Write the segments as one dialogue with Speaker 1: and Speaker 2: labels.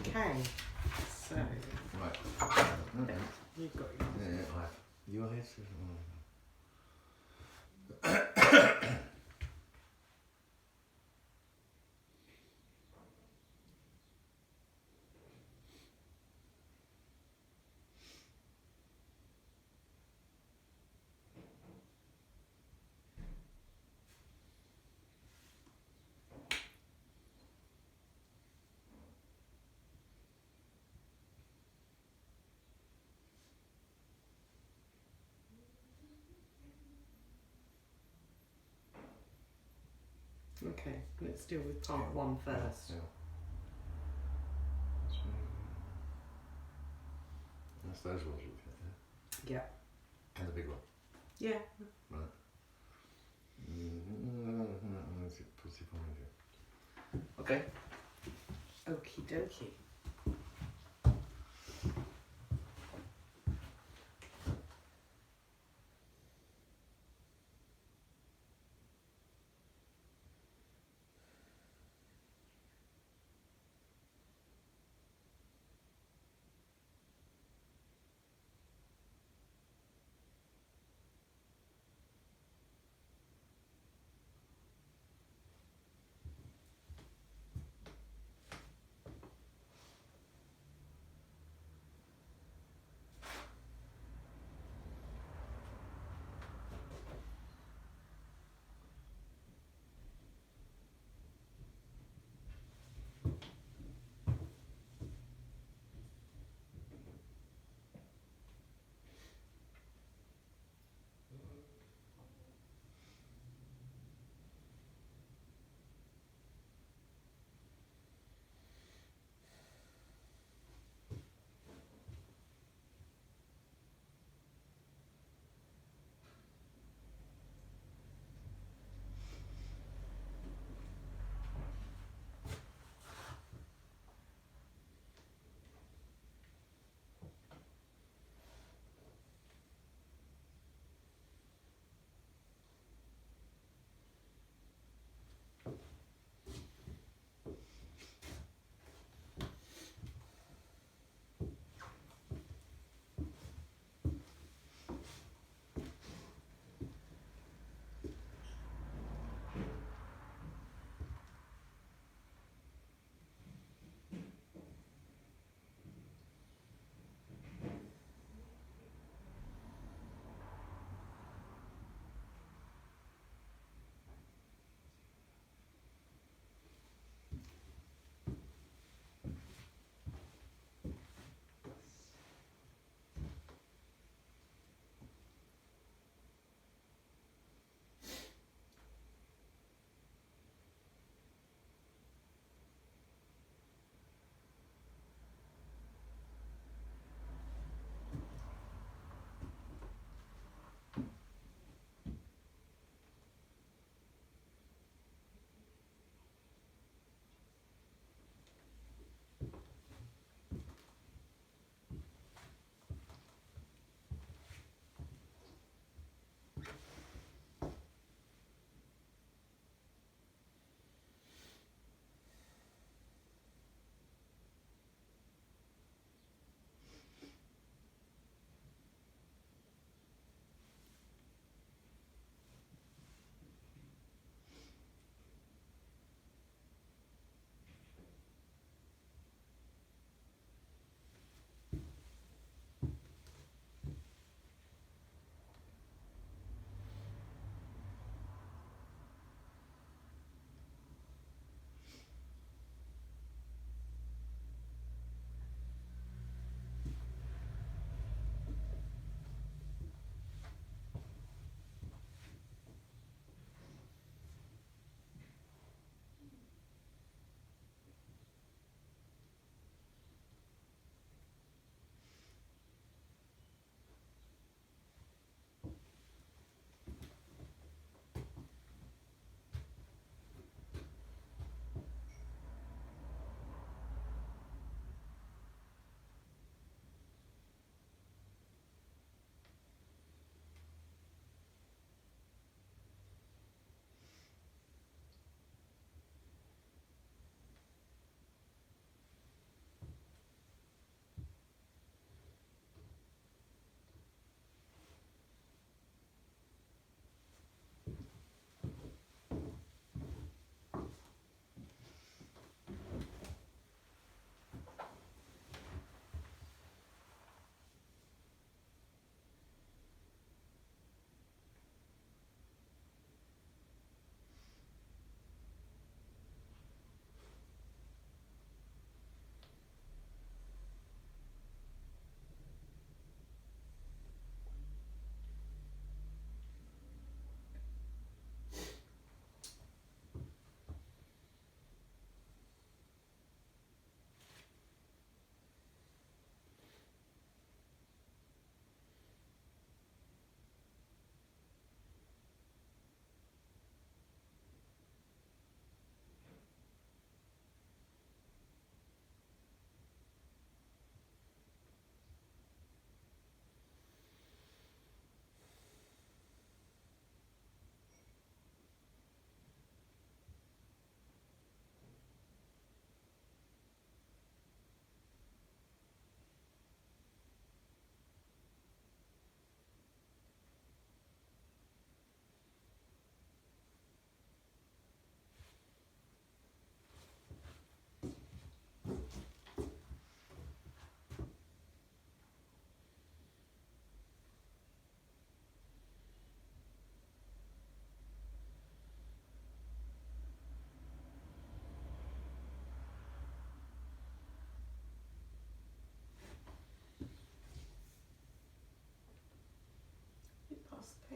Speaker 1: Okay, so
Speaker 2: Right.
Speaker 1: you've got yours.
Speaker 2: Yeah, right. Your head says.
Speaker 1: Okay, let's deal with part one first.
Speaker 2: Yeah. That's those ones you look at,
Speaker 1: Yeah.
Speaker 2: and the big one.
Speaker 1: Yeah.
Speaker 2: Right. Let's see if I'm with you. Okay.
Speaker 1: Okie dokie.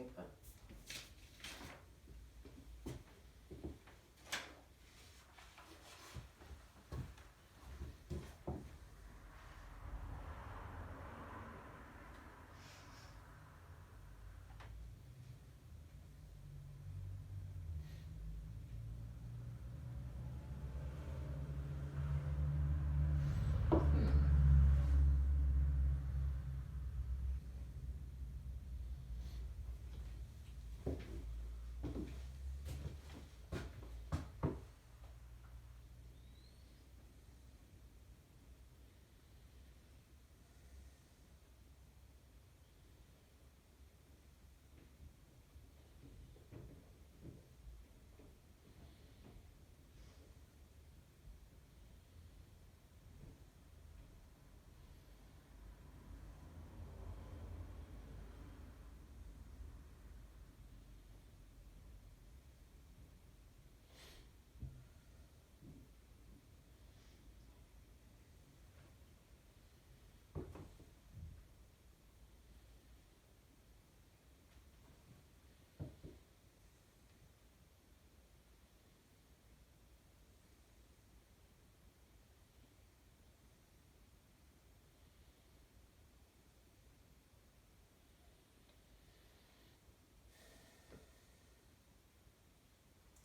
Speaker 1: paper.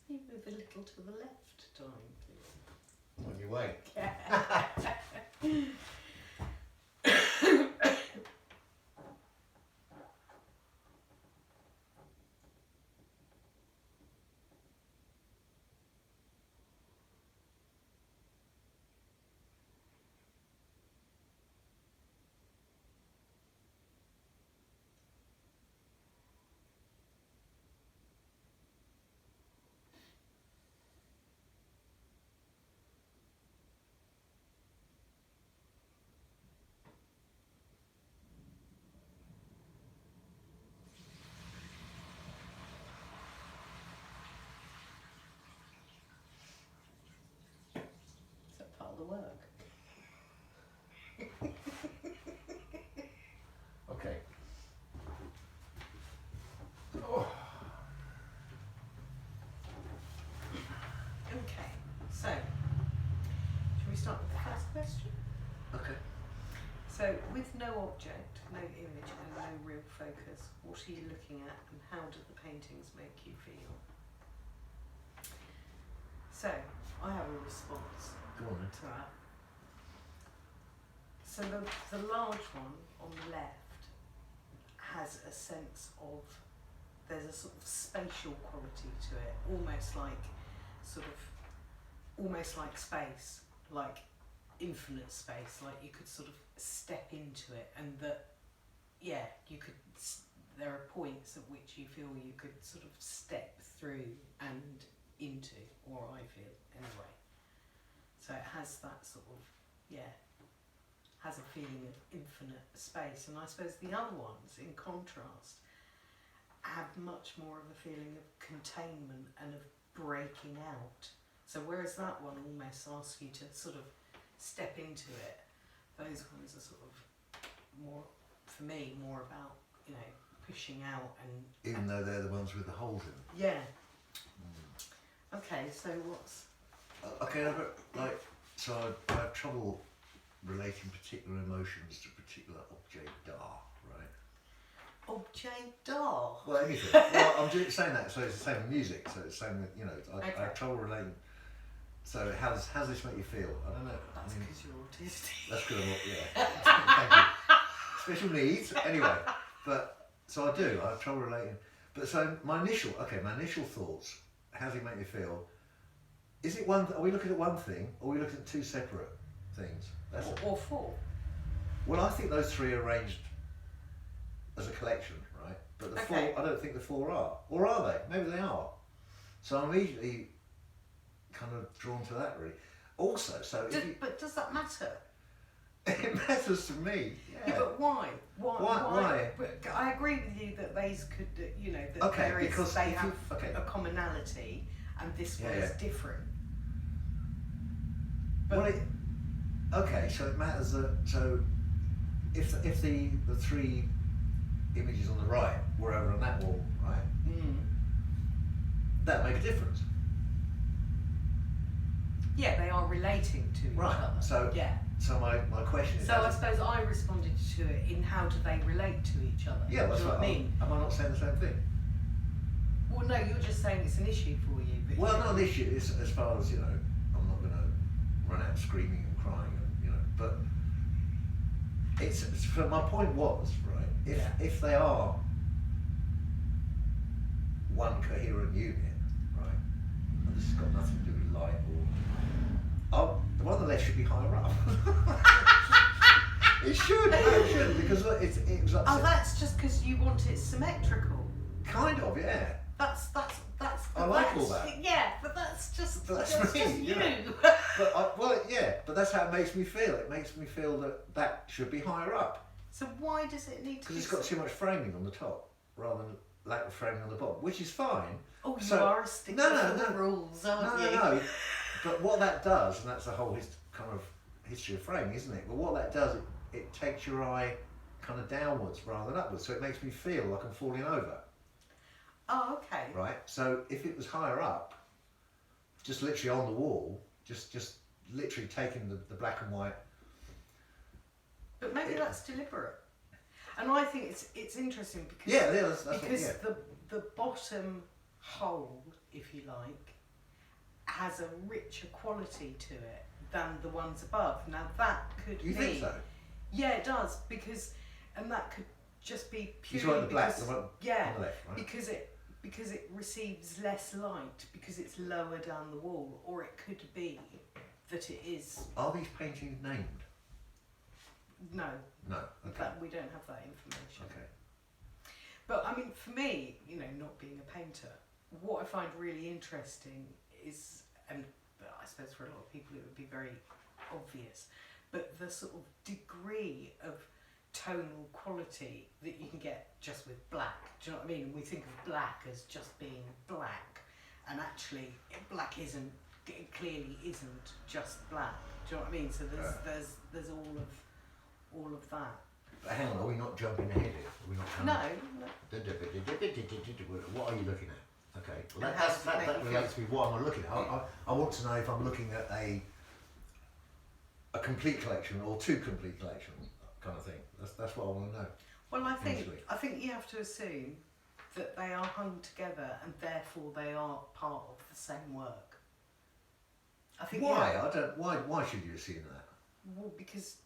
Speaker 1: You move a little to the left, darling, please.
Speaker 2: On your way.
Speaker 1: Is that part of the work?
Speaker 2: Okay. Oh.
Speaker 1: Okay, so, shall we start with the first question?
Speaker 2: Okay.
Speaker 1: So, with no object, no image and no real focus, what are you looking at and how do the paintings make you feel? So, I have a response
Speaker 2: Go on then.
Speaker 1: to that. So the large one on the left has a sense of, there's a sort of spatial quality to it, almost like space, like infinite space, like you could sort of step into it, and that, yeah, you could, there are points at which you feel you could sort of step through and into, or I feel anyway. So it has that sort of, yeah, has a feeling of infinite space. And I suppose the other ones, in contrast, have much more of a feeling of containment and of breaking out. So whereas that one almost asks you to sort of step into it, those ones are sort of more, for me, more about, you know, pushing out and...
Speaker 2: Even though they're the ones with the holes in them.
Speaker 1: Yeah. Okay, so what's...
Speaker 2: Okay, like, so I have trouble relating particular emotions to particular object d'art, right?
Speaker 1: Object d'art?
Speaker 2: Well, anything. Well, I'm saying that, so it's the same with music, so it's the same with, you know, I have trouble relating. So how does this make you feel? I don't know.
Speaker 1: That's because you're autistic.
Speaker 2: That's good, yeah. Thank you. Special needs, anyway. But, so I do, I have trouble relating. But so my initial thoughts, how does it make me feel? Is it one, are we looking at one thing, or are we looking at two separate things?
Speaker 1: Or four?
Speaker 2: Well, I think those three are arranged as a collection, right? But the four, I don't think the four are. Or are they? Maybe they are. So I'm immediately kind of drawn to that, really. Also, so
Speaker 1: but does that matter?
Speaker 2: It matters to me. Yeah.
Speaker 1: Yeah, but why?
Speaker 2: Why?
Speaker 1: But I agree with you that these could, you know, that
Speaker 2: Okay,
Speaker 1: there is,
Speaker 2: because
Speaker 1: they
Speaker 2: if
Speaker 1: have
Speaker 2: you-
Speaker 1: a commonality, and this one
Speaker 2: Yeah,
Speaker 1: is
Speaker 2: yeah.
Speaker 1: different. But
Speaker 2: Well, okay, so it matters that, so if the three images on the right were over on that wall, right? That'd make a difference.
Speaker 1: Yeah, they are relating to each
Speaker 2: Right.
Speaker 1: other.
Speaker 2: So
Speaker 1: yeah.
Speaker 2: So my question is.
Speaker 1: So I suppose I responded to it in how do they relate to each other?
Speaker 2: Yeah, that's
Speaker 1: do you know what I mean.
Speaker 2: Am I not saying the same thing?
Speaker 1: Well, no, you're just saying it's an issue for you. But
Speaker 2: Well, not an issue. It's, as far as I'm not going to run out screaming and crying, but it's for my point was right. If they are one coherent unit, right, and this has got nothing to do with light the one on the left should be higher up. It should, because it was upset.
Speaker 1: Oh, that's just because you want it symmetrical.
Speaker 2: Kind of, yeah.
Speaker 1: That's.
Speaker 2: I like all that.
Speaker 1: Yeah, but that's just.
Speaker 2: But that's
Speaker 1: just
Speaker 2: me,
Speaker 1: you.
Speaker 2: But that's how it makes me feel. It makes me feel that should be higher up.
Speaker 1: So why does it need to?
Speaker 2: Because it's got too much framing on the top, rather than lack of framing on the bottom, which is fine.
Speaker 1: Oh, you are a stickler for the rules, aren't you?
Speaker 2: No. But what that does, and that's the whole kind of history of framing, isn't it? But what that does, it takes your eye kind of downwards rather than upwards, so it makes me feel like I'm falling over.
Speaker 1: Oh, okay.
Speaker 2: Right. So if it was higher up, just literally on the wall, just literally taking the black and white.
Speaker 1: But maybe that's deliberate. And I think it's interesting because the bottom hole, if you like, has a richer quality to it than the ones above. Now that could be.
Speaker 2: You think so?
Speaker 1: Yeah, it does, and that could just be purely
Speaker 2: on the black,
Speaker 1: because
Speaker 2: the one on the left, right?
Speaker 1: because it receives less light because it's lower down the wall, or it could be that it is.
Speaker 2: Are these paintings named?
Speaker 1: No.
Speaker 2: No. Okay.
Speaker 1: We don't have that information.
Speaker 2: Okay.
Speaker 1: But I mean, for me, not being a painter, what I find really interesting is, and I suppose for a lot of people it would be very obvious, but the sort of degree of tonal quality that you can get just with black. Do you know what I mean? We think of black as just being black, and actually it clearly isn't just black. Do you know what I mean? So there's all of that.
Speaker 2: But hang on, are we not jumping ahead here? Are we not?
Speaker 1: No.
Speaker 2: What are you looking at? Okay, well
Speaker 1: And
Speaker 2: that relates to me. What am I looking at? I want to know if I'm looking at a complete collection or two complete collections, kind of thing. That's what I want to know.
Speaker 1: Well, I think you have to assume that they are hung together and therefore they are part of the same work. I think.
Speaker 2: Why? I don't. Why should you assume that?
Speaker 1: Well, because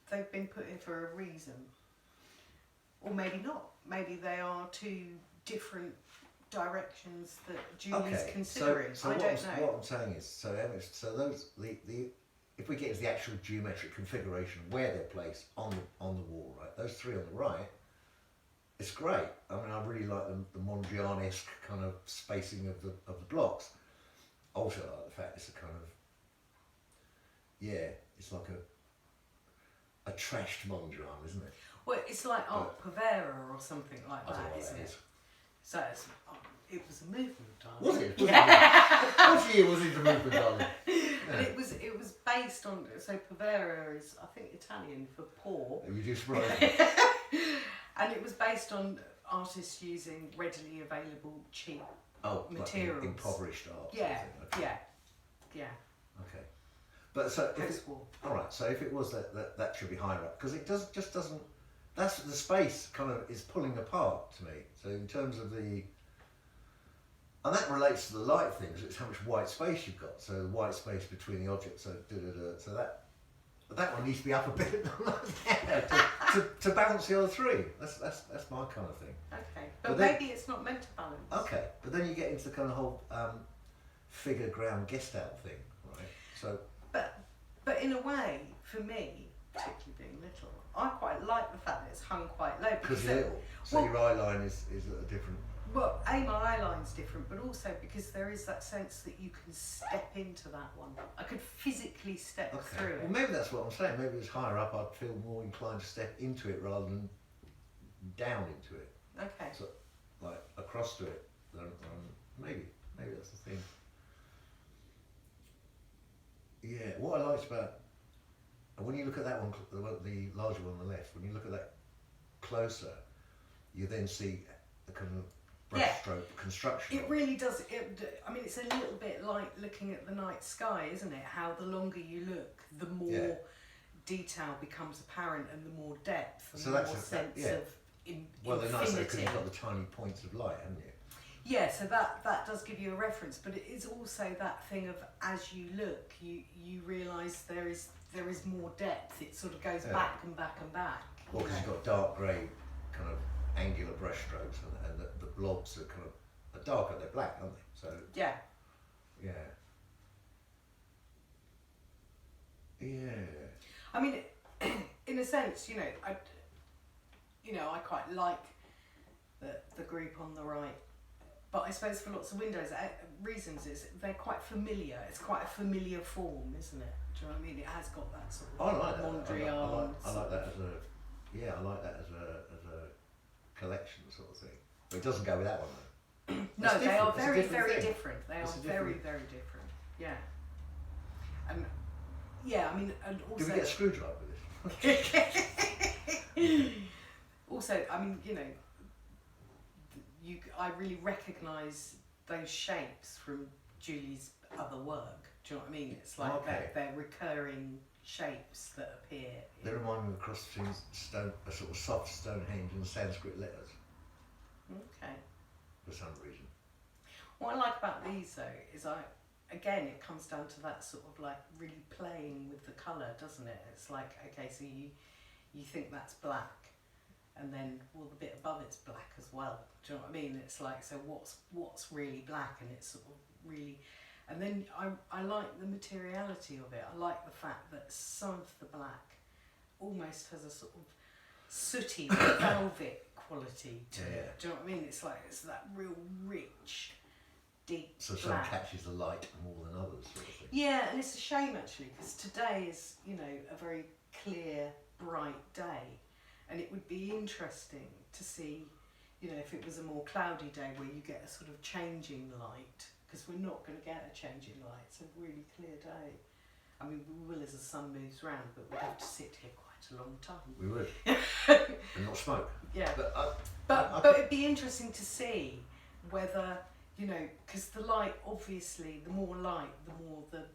Speaker 1: they've been put in for a reason, or maybe not. Maybe they are two different directions that Julie's considering.
Speaker 2: So
Speaker 1: I don't know.
Speaker 2: What I'm saying is, so those if we get to the actual geometric configuration where they're placed on the wall, right? Those three on the right, it's great. I mean, I really like the Mondrian-esque kind of spacing of the blocks. Also, I like the fact it's a kind of it's like a trashed Mondrian, isn't it?
Speaker 1: Well, it's like Art Povera or something like that, isn't it?
Speaker 2: Is.
Speaker 1: So it was a movement, darling.
Speaker 2: Was it?
Speaker 1: Yeah.
Speaker 2: What year was it, the movement, darling?
Speaker 1: And it was based on, so Povera is, I think, Italian for poor.
Speaker 2: You do surprise me.
Speaker 1: And it was based on artists using readily available cheap materials.
Speaker 2: Like impoverished art.
Speaker 1: Yeah,
Speaker 2: okay.
Speaker 1: yeah.
Speaker 2: Okay. But so
Speaker 1: Post-war.
Speaker 2: all right. So if it was that should be higher up, because it just doesn't. That's the space kind of is pulling apart to me. So in terms of and that relates to the light things. It's how much white space you've got. So the white space between the objects. So so that one needs to be up a bit to balance the other three. That's my kind of thing.
Speaker 1: Okay, but maybe it's not meant to balance.
Speaker 2: Okay, but then you get into the kind of whole figure ground gestalt thing, right? So.
Speaker 1: But in a way, for me, particularly being little, I quite like the fact that it's hung quite low.
Speaker 2: Because you're little, so your eye line is a different.
Speaker 1: Well, my eye line's different, but also because there is that sense that you can step into that one. I could physically step through it.
Speaker 2: Well, maybe that's what I'm saying. Maybe it's higher up. I'd feel more inclined to step into it rather than down into it.
Speaker 1: Okay.
Speaker 2: So, like across to it. Maybe that's the thing. Yeah. What I liked about, when you look at that one, the larger one on the left, when you look at that closer, you then see the kind of
Speaker 1: Yeah.
Speaker 2: brushstroke construction.
Speaker 1: It really does. I mean, it's a little bit like looking at the night sky, isn't it? How the longer you look, the more detail becomes apparent, and the more depth, and
Speaker 2: So
Speaker 1: the
Speaker 2: that's
Speaker 1: more sense of
Speaker 2: well, they're nice
Speaker 1: infinity.
Speaker 2: because you've got the tiny points of light, haven't you?
Speaker 1: Yeah, so that does give you a reference, but it is also that thing of as you look, you realise there is more depth. It sort of goes back and back and back.
Speaker 2: Well, because you've got dark grey kind of angular brushstrokes, and the blobs are kind of darker. They're black, aren't they? So
Speaker 1: yeah. I mean, in a sense, I quite like the group on the right, but I suppose for lots of reasons is they're quite familiar. It's quite a familiar form, isn't it? Do you know what I mean? It has got that sort of
Speaker 2: I like that.
Speaker 1: Mondrian.
Speaker 2: I like that as a collection sort of thing. But it doesn't go with that one though.
Speaker 1: No, they are very, very
Speaker 2: thing.
Speaker 1: different. They are very, very different. Yeah. And I mean, and also.
Speaker 2: Do we get a screwdriver with this?
Speaker 1: Also, I mean, I really recognise those shapes from Julie's other work. Do you know what I mean? It's like they're recurring shapes that appear.
Speaker 2: They remind me of a cross between a sort of soft Stonehenge and Sanskrit letters.
Speaker 1: Okay.
Speaker 2: For some reason.
Speaker 1: What I like about these though is again it comes down to that sort of like really playing with the colour, doesn't it? It's like, okay, so you think that's black, and then the bit above it's black as well. Do you know what I mean? It's like, so what's really black, and it's sort of really, and then I like the materiality of it. I like the fact that some of the black almost has a sort of sooty velvet quality to it. Do you know what I mean? It's like it's that real rich, deep
Speaker 2: so some
Speaker 1: black.
Speaker 2: catches the light more than others, sort of thing.
Speaker 1: Yeah, and it's a shame actually, because today is a very clear, bright day, and it would be interesting to see, if it was a more cloudy day where you get a sort of changing light, because we're not going to get a changing light. It's a really clear day. I mean, we will as the sun moves round, but we'd have to sit here quite a long time.
Speaker 2: We would. And not smoke.
Speaker 1: Yeah.
Speaker 2: But
Speaker 1: it'd be interesting to see whether, because the light, obviously, the more light, the more the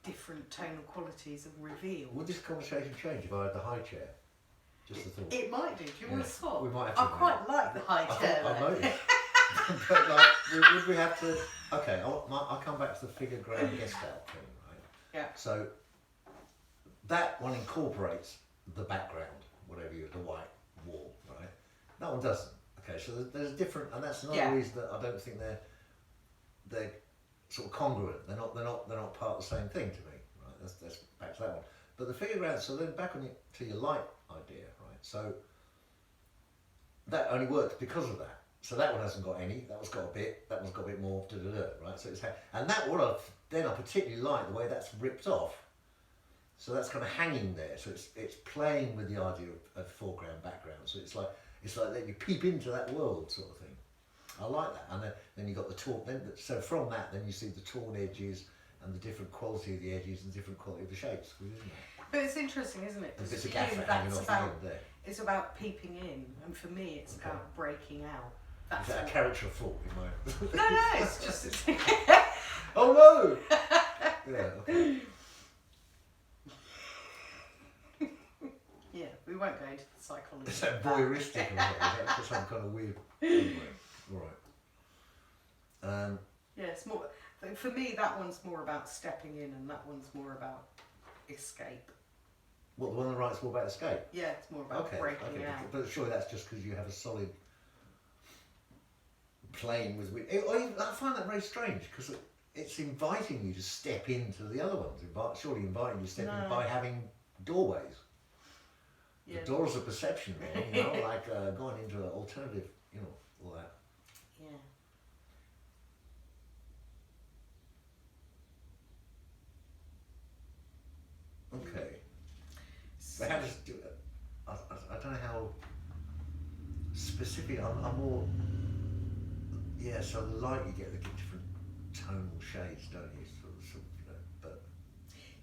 Speaker 1: different tonal qualities are revealed.
Speaker 2: Would this conversation change if I had the high chair? Just a thought.
Speaker 1: It might do. Do you want to swap?
Speaker 2: We might have to.
Speaker 1: I quite like the high chair.
Speaker 2: I noticed. But would we have to? Okay, I'll come back to the figure ground guest out thing, right?
Speaker 1: Yeah.
Speaker 2: So that one incorporates the background, the white wall, right? That one doesn't. Okay, so there's different, and that's another reason that I don't think they're sort of congruent. They're not part of the same thing to me, right? That's back to that one. But the figure ground. So then back to your light idea, right? So that only works because of that. So that one hasn't got any. That one's got a bit. That one's got a bit more. Right. So and that one I particularly like the way that's ripped off. So that's kind of hanging there. So it's playing with the idea of foreground, background. So it's like letting you peep into that world, sort of thing. I like that. And then you got the torn. So from that, then you see the torn edges and the different quality of the edges and the different quality of the shapes, isn't it?
Speaker 1: But it's interesting, isn't it?
Speaker 2: There's a bit of gaffer hanging off the end there.
Speaker 1: It's about peeping in, and for me, it's about breaking out.
Speaker 2: Is that a character fault in my?
Speaker 1: No, it's just.
Speaker 2: Oh no! Yeah. Okay.
Speaker 1: Yeah, we won't go into the psychology.
Speaker 2: Is that voyeuristic or what? Is that some kind of weird? Anyway, all right.
Speaker 1: Yeah, it's more. For me, that one's more about stepping in, and that one's more about escape.
Speaker 2: What, the one on the right's more about escape?
Speaker 1: Yeah, it's more about breaking out.
Speaker 2: But surely that's just because you have a solid plane with. I find that very strange because it's inviting you to step into the other ones. Surely inviting you to step in by having doorways. Yeah. The doors of perception, man. Like going into an alternative, all that.
Speaker 1: Yeah.
Speaker 2: Okay. But how does it do it? I don't know how specific. I'm more. Yeah. So the light you get different tonal shades, don't you? But.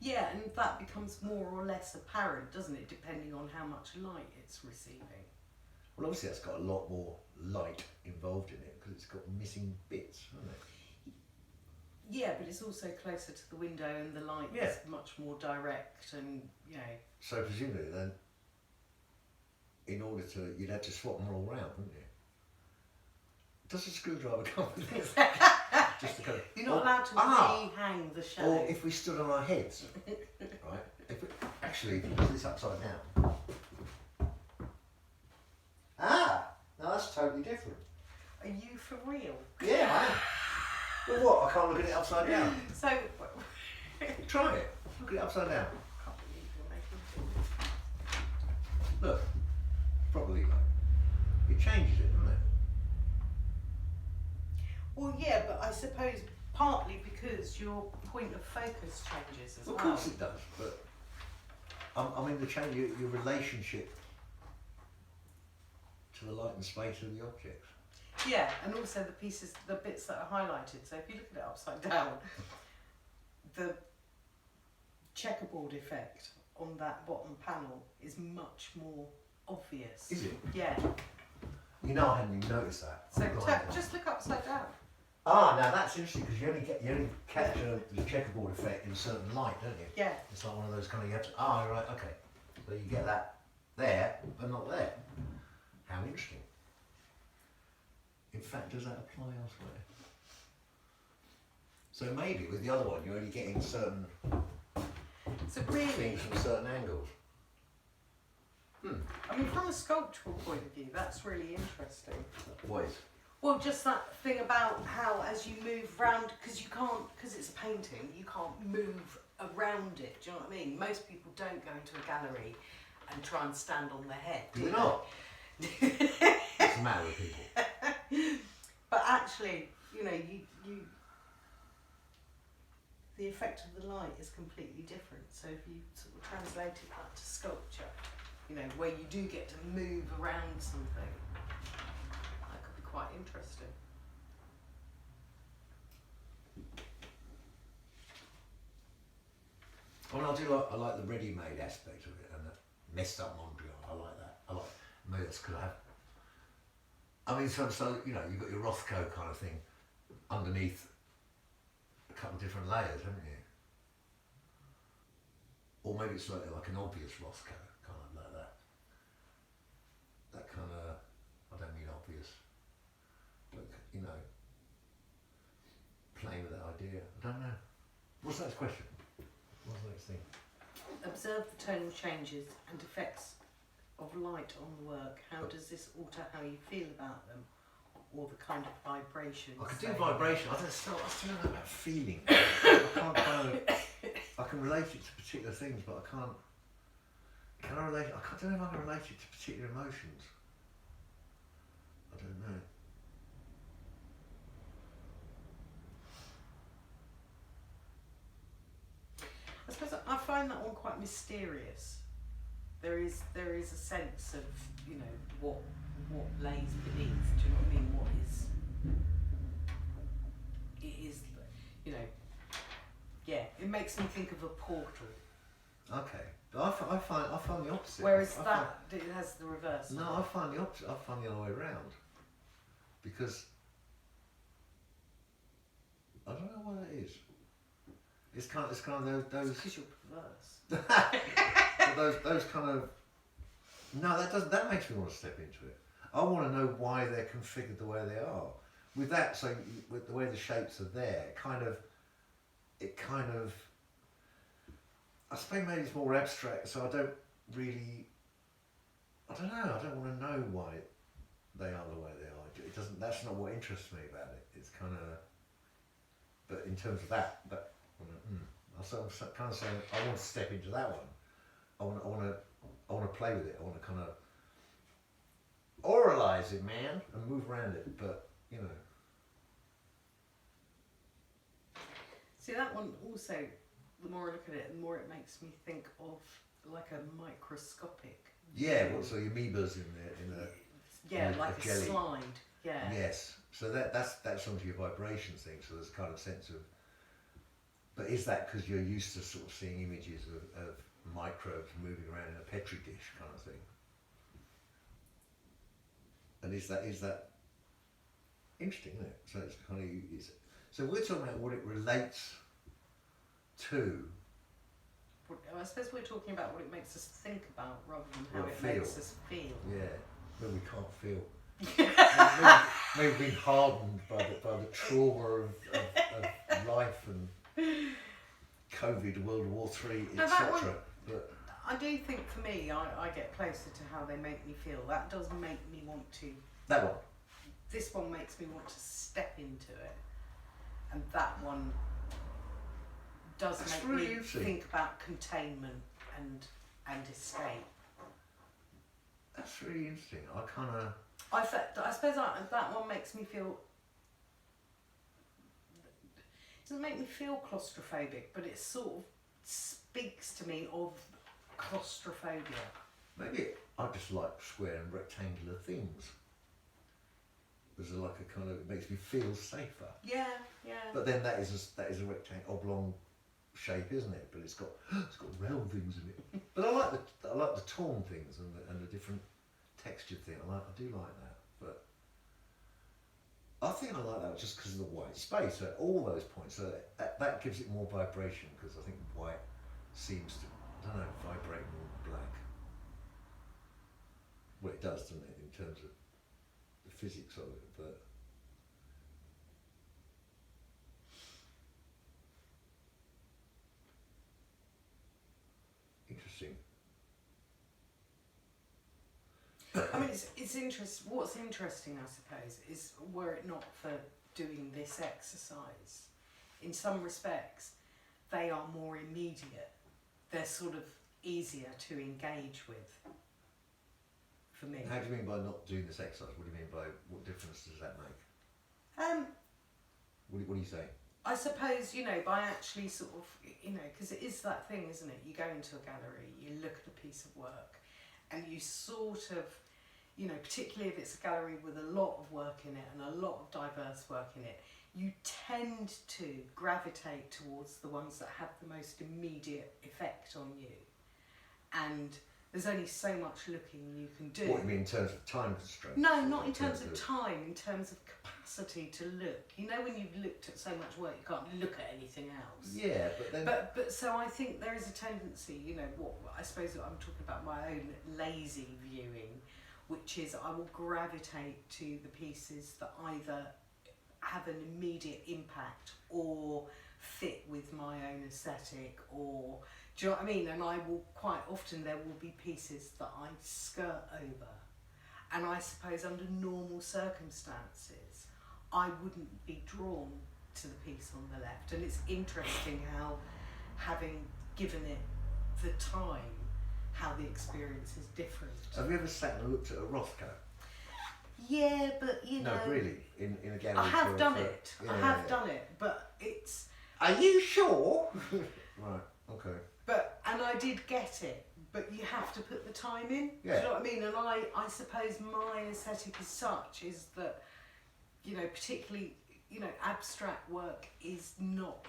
Speaker 1: Yeah, and that becomes more or less apparent, doesn't it? Depending on how much light it's receiving.
Speaker 2: Well, obviously that's got a lot more light involved in it because it's got missing bits, hasn't it?
Speaker 1: Yeah, but it's also closer to the window and the light
Speaker 2: Yeah.
Speaker 1: is much more direct and, you know.
Speaker 2: So presumably then, in order to, you'd have to swap them all around, wouldn't you? Does a screwdriver come with this? Just to kind of,
Speaker 1: You're not allowed to re-hang the shade.
Speaker 2: or if we stood on our heads, right? Actually, if you put this upside down. Ah, no, that's totally different.
Speaker 1: Are you for real?
Speaker 2: Yeah, I am. Well, what? I can't look at it upside down.
Speaker 1: So,
Speaker 2: Try it. Look at it upside down.
Speaker 1: I can't believe you're making it.
Speaker 2: Look, properly like. It changes it, doesn't it?
Speaker 1: Well, yeah, but I suppose partly because your point of focus changes as
Speaker 2: Of
Speaker 1: well.
Speaker 2: course it does, but I mean the change, your relationship to the light and space of the objects.
Speaker 1: Yeah, and also the pieces, the bits that are highlighted. So if you look at it upside down, the checkerboard effect on that bottom panel is much more obvious.
Speaker 2: Is it?
Speaker 1: Yeah.
Speaker 2: You know, I hadn't even noticed that.
Speaker 1: So
Speaker 2: I'm blind.
Speaker 1: just look upside down.
Speaker 2: Ah, now that's interesting because you only capture the checkerboard effect in a certain light, don't you?
Speaker 1: Yeah.
Speaker 2: It's like one of those kind of you have to. Ah, right, okay. So you get that there, but not there. How interesting. In fact, does that apply elsewhere? So maybe with the other one, you're only getting certain
Speaker 1: So really,
Speaker 2: things from certain angles.
Speaker 1: I mean, from a sculptural point of view, that's really interesting.
Speaker 2: What is?
Speaker 1: Well, just that thing about how as you move round, because you can't, because it's a painting, you can't move around it. Do you know what I mean? Most people don't go into a gallery and try and stand on their head.
Speaker 2: Do they not? What's the matter with people?
Speaker 1: But actually, you know, you the effect of the light is completely different. So if you sort of translated that to sculpture, you know, where you do get to move around something, that could be quite interesting.
Speaker 2: Well, I like the ready-made aspect of it and the messed up Mondrian. I like that. I like maybe that's because I have. I mean, so you know, you've got your Rothko kind of thing underneath a couple of different layers, haven't you? Or maybe it's like an obvious Rothko, kind of like that. That kind of, I don't mean obvious, but you know, playing with that idea. I don't know. What's the next question? What's the next thing?
Speaker 1: Observe the tonal changes and effects of light on the work. How does this alter how you feel about them, or the kind of vibrations?
Speaker 2: I could do vibration. I still don't know about feeling. I can't kind of. I can relate it to particular things, but I can't. Can I relate? I don't know if I can relate it to particular emotions. I don't know.
Speaker 1: I suppose I find that one quite mysterious. There is a sense of, you know, what lays beneath. Do you know what I mean? What is it is, you know. Yeah, it makes me think of a portal.
Speaker 2: Okay, but I find the opposite.
Speaker 1: Whereas
Speaker 2: I
Speaker 1: that it has the reverse.
Speaker 2: find, no, I find the opposite. I find the other way around, because I don't know what it is. It's kind of those.
Speaker 1: Because you're perverse.
Speaker 2: those kind of. No, that makes me want to step into it. I want to know why they're configured the way they are. With that, so with the way the shapes are there, it kind of. I suppose maybe it's more abstract, so I don't really. I don't know. I don't want to know why they are the way they are. It doesn't. That's not what interests me about it. It's kind of. But in terms of that. So I'm kind of saying I want to step into that one. I want to play with it. I want to kind of oralize it, man, and move around it. But you know.
Speaker 1: See, that one also, the more I look at it, the more it makes me think of like a microscopic.
Speaker 2: Yeah, well, so amoebas in a
Speaker 1: yeah,
Speaker 2: in
Speaker 1: like a
Speaker 2: jelly.
Speaker 1: slide. Yeah.
Speaker 2: Yes. So that's onto your vibration thing. So there's kind of sense of. But is that because you're used to sort of seeing images of microbes moving around in a petri dish kind of thing? And is that interesting, isn't it? So it's kind of so we're talking about what it relates to.
Speaker 1: I suppose we're talking about what it makes us think about rather than how
Speaker 2: Or
Speaker 1: it
Speaker 2: feel.
Speaker 1: makes us feel.
Speaker 2: Yeah, well, we can't feel. maybe we've been hardened by the trauma of life and COVID, World War III,
Speaker 1: No, that one-
Speaker 2: etc. But
Speaker 1: I do think for me, I get closer to how they make me feel. That does make me want to.
Speaker 2: that one,
Speaker 1: This one makes me want to step into it, and that one does
Speaker 2: That's
Speaker 1: make
Speaker 2: really
Speaker 1: me
Speaker 2: interesting.
Speaker 1: think about containment and escape.
Speaker 2: that's really interesting. I kind of.
Speaker 1: I suppose that one makes me feel. It doesn't make me feel claustrophobic, but it sort of speaks to me of claustrophobia.
Speaker 2: Maybe I just like square and rectangular things. There's like a kind of, it makes me feel safer.
Speaker 1: Yeah.
Speaker 2: But then that is a rectangle, oblong shape, isn't it? But it's got round things in it. But I like the torn things and the different textured thing. I do like that. But I think I like that just because of the white space at all those points. So that gives it more vibration, because I think white seems to, I don't know, vibrate more than black. Well, it does, doesn't it, in terms of the physics of it, but interesting.
Speaker 1: I mean, it's interesting. What's interesting, I suppose, is were it not for doing this exercise, in some respects, they are more immediate. They're sort of easier to engage with. For me.
Speaker 2: How do you mean by not doing this exercise? What do you mean by, what difference does that make? What do you say?
Speaker 1: I suppose, by actually sort of, because it is that thing, isn't it? You go into a gallery, you look at a piece of work, and you sort of, particularly if it's a gallery with a lot of work in it and a lot of diverse work in it, you tend to gravitate towards the ones that have the most immediate effect on you. And there's only so much looking you can do.
Speaker 2: What, you mean in terms of time constraints?
Speaker 1: No, not in terms of time, in terms of capacity to look. When you've looked at so much work, you can't look at anything else.
Speaker 2: Yeah, but then...
Speaker 1: But so I think there is a tendency, what I suppose I'm talking about my own lazy viewing, which is I will gravitate to the pieces that either have an immediate impact or fit with my own aesthetic, or... Do you know what I mean? And I will, quite often there will be pieces that I skirt over. And I suppose under normal circumstances, I wouldn't be drawn to the piece on the left. And it's interesting how, having given it the time, how the experience is different.
Speaker 2: Have you ever sat and looked at a Rothko?
Speaker 1: Yeah, but
Speaker 2: No, really? In a gallery?
Speaker 1: I have done it.
Speaker 2: Yeah,
Speaker 1: I have done it, but it's...
Speaker 2: Are you sure? Right, okay.
Speaker 1: And I did get it, but you have to put the time in.
Speaker 2: Yeah.
Speaker 1: Do you know what I mean? And I suppose my aesthetic as such is that, particularly, abstract work is not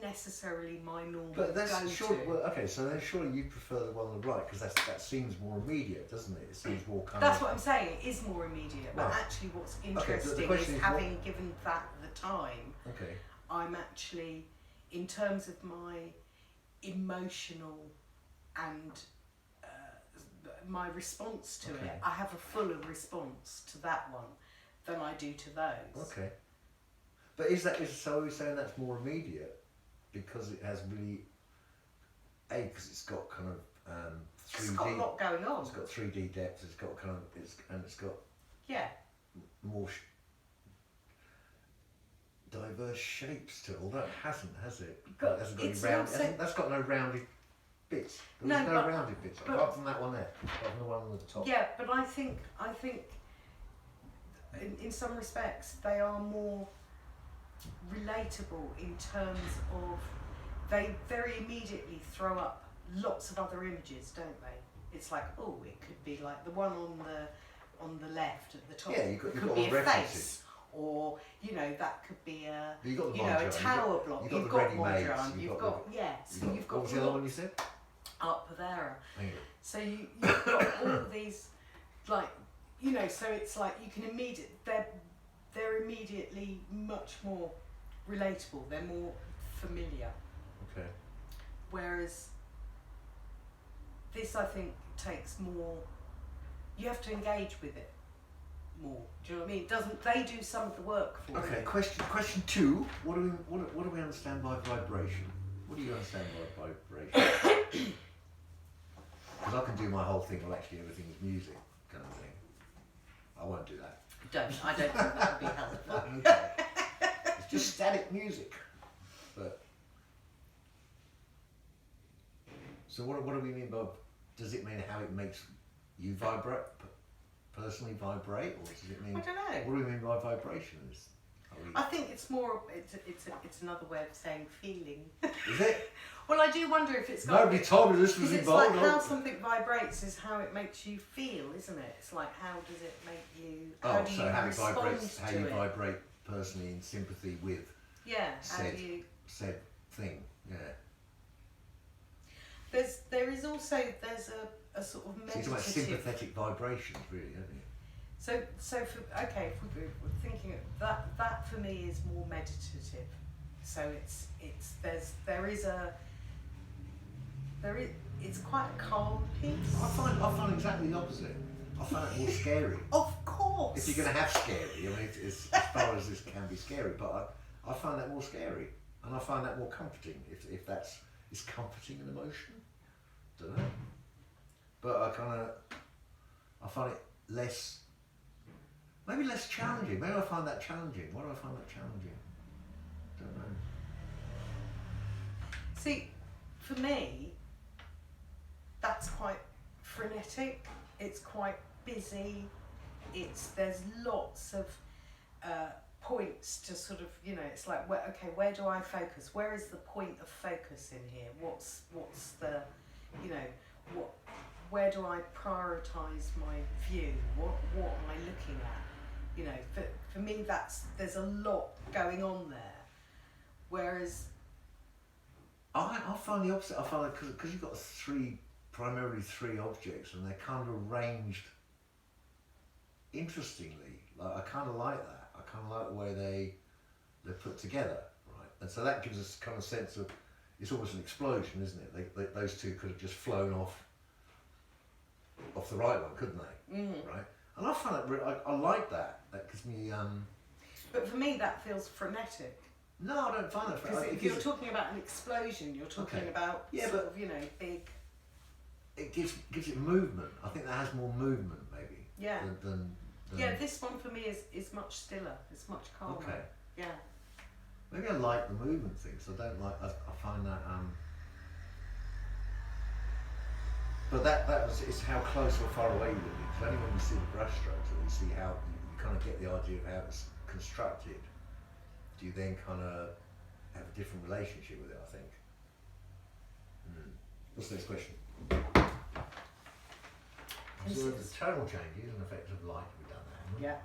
Speaker 1: necessarily my normal
Speaker 2: But that's
Speaker 1: go-to.
Speaker 2: sure. Well, okay, so then surely you prefer the one on the right, because that seems more immediate, doesn't it? It seems more kind
Speaker 1: That's
Speaker 2: of...
Speaker 1: what I'm saying. It is more immediate. But
Speaker 2: Right.
Speaker 1: actually, what's
Speaker 2: the
Speaker 1: interesting
Speaker 2: question
Speaker 1: is
Speaker 2: is
Speaker 1: having given that the time.
Speaker 2: Okay.
Speaker 1: I'm actually, in terms of my emotional and my response to
Speaker 2: Okay.
Speaker 1: it, I have a fuller response to that one than I do to those.
Speaker 2: Okay. But so are we saying that's more immediate because it has really... because it's got kind of 3D...
Speaker 1: It's got a lot going on.
Speaker 2: It's got 3D depth, it's got kind of... it's got
Speaker 1: Yeah.
Speaker 2: more diverse shapes to it, although it hasn't, has it?
Speaker 1: But
Speaker 2: It hasn't got any
Speaker 1: it's
Speaker 2: round,
Speaker 1: also-
Speaker 2: that's got no rounded bits.
Speaker 1: No,
Speaker 2: There's no
Speaker 1: but-
Speaker 2: rounded bits,
Speaker 1: but-
Speaker 2: apart from that one there, apart from the one on the top.
Speaker 1: Yeah, but I think in some respects they are more relatable in terms of they very immediately throw up lots of other images, don't they? It's like, oh, it could be like the one on the left at the top.
Speaker 2: Yeah, you've
Speaker 1: it
Speaker 2: got
Speaker 1: could
Speaker 2: all
Speaker 1: be
Speaker 2: the
Speaker 1: a
Speaker 2: references.
Speaker 1: face, or that could be a
Speaker 2: You've got the
Speaker 1: a
Speaker 2: Mondrian,
Speaker 1: tower block.
Speaker 2: you've
Speaker 1: You've
Speaker 2: got
Speaker 1: got
Speaker 2: the ready-mades,
Speaker 1: Mondrian.
Speaker 2: you've
Speaker 1: You've
Speaker 2: got
Speaker 1: got so you've got
Speaker 2: what was the other one you said?
Speaker 1: Art Povera.
Speaker 2: Hang on.
Speaker 1: So you've got all these, like, you know, so it's like you can they're immediately much more relatable. They're more familiar.
Speaker 2: Okay.
Speaker 1: Whereas this, I think, takes more. You have to engage with it more. Do you know what I mean? They do some of the work for you?
Speaker 2: Okay. Question 2. What do we understand by vibration? What do you understand by vibration? Because I can do my whole thing. Well, actually, everything is music, kind of thing. I won't do that.
Speaker 1: I don't think that would be helpful.
Speaker 2: Okay. It's just static music. But so what do we mean by? Does it mean how it makes you vibrate? Personally vibrate, or does it mean?
Speaker 1: I don't know.
Speaker 2: What do we mean by vibration?
Speaker 1: I think it's more. It's another way of saying feeling.
Speaker 2: Is it?
Speaker 1: Well, I do wonder if it's got.
Speaker 2: Nobody told me this was
Speaker 1: It's
Speaker 2: involved.
Speaker 1: like how something vibrates is how it makes you feel, isn't it? It's like how does it make you? How do you
Speaker 2: how it
Speaker 1: respond
Speaker 2: vibrates,
Speaker 1: to
Speaker 2: how you
Speaker 1: it?
Speaker 2: vibrate personally in sympathy with
Speaker 1: Yeah. How
Speaker 2: said
Speaker 1: do you?
Speaker 2: said thing. Yeah.
Speaker 1: There is also a sort of
Speaker 2: So
Speaker 1: meditative.
Speaker 2: it's about sympathetic vibrations, really, isn't it?
Speaker 1: So if we're thinking of that for me is more meditative. So it's quite a calm piece.
Speaker 2: I find exactly the opposite. I find it more scary.
Speaker 1: Of course.
Speaker 2: If you're going to have scary, I mean, it's as far as this can be scary, but I find that more scary, and I find that more comforting. If is comforting an emotion, don't know. But I find it less. Maybe less challenging. Maybe I find that challenging. Why do I find that challenging? Don't know.
Speaker 1: See, for me, that's quite frenetic. It's quite busy. There's lots of points to sort of, you know, it's like, where do I focus? Where is the point of focus in here? What's the, you know, where do I prioritise my view? What am I looking at? You know, for me, there's a lot going on there. Whereas
Speaker 2: I find the opposite. I find that because you've got primarily three objects, and they're kind of arranged interestingly. Like I kind of like that. I kind of like the way they're put together, right? And so that gives us kind of sense of it's almost an explosion, isn't it? Those two could have just flown off the right one, couldn't they?
Speaker 1: Mm.
Speaker 2: Right? And I find that I like that. That gives me.
Speaker 1: But for me, that feels frenetic.
Speaker 2: No, I don't find it
Speaker 1: Because if you're talking about an explosion, you're talking about sort of, you know, big.
Speaker 2: It gives it movement. I think that has more movement, maybe.
Speaker 1: Yeah.
Speaker 2: Than
Speaker 1: Yeah, this one for me is much stiller. It's much calmer.
Speaker 2: Okay.
Speaker 1: Yeah.
Speaker 2: Maybe I like the movement thing, so I don't like. I find that. But it's how close or far away you live. Because only when you see the brushstrokes and you see how you kind of get the idea of how it's constructed, do you then kind of have a different relationship with it, I think. What's the next question? So the tonal changes and effects of light, we've done that, haven't we?
Speaker 1: Yeah.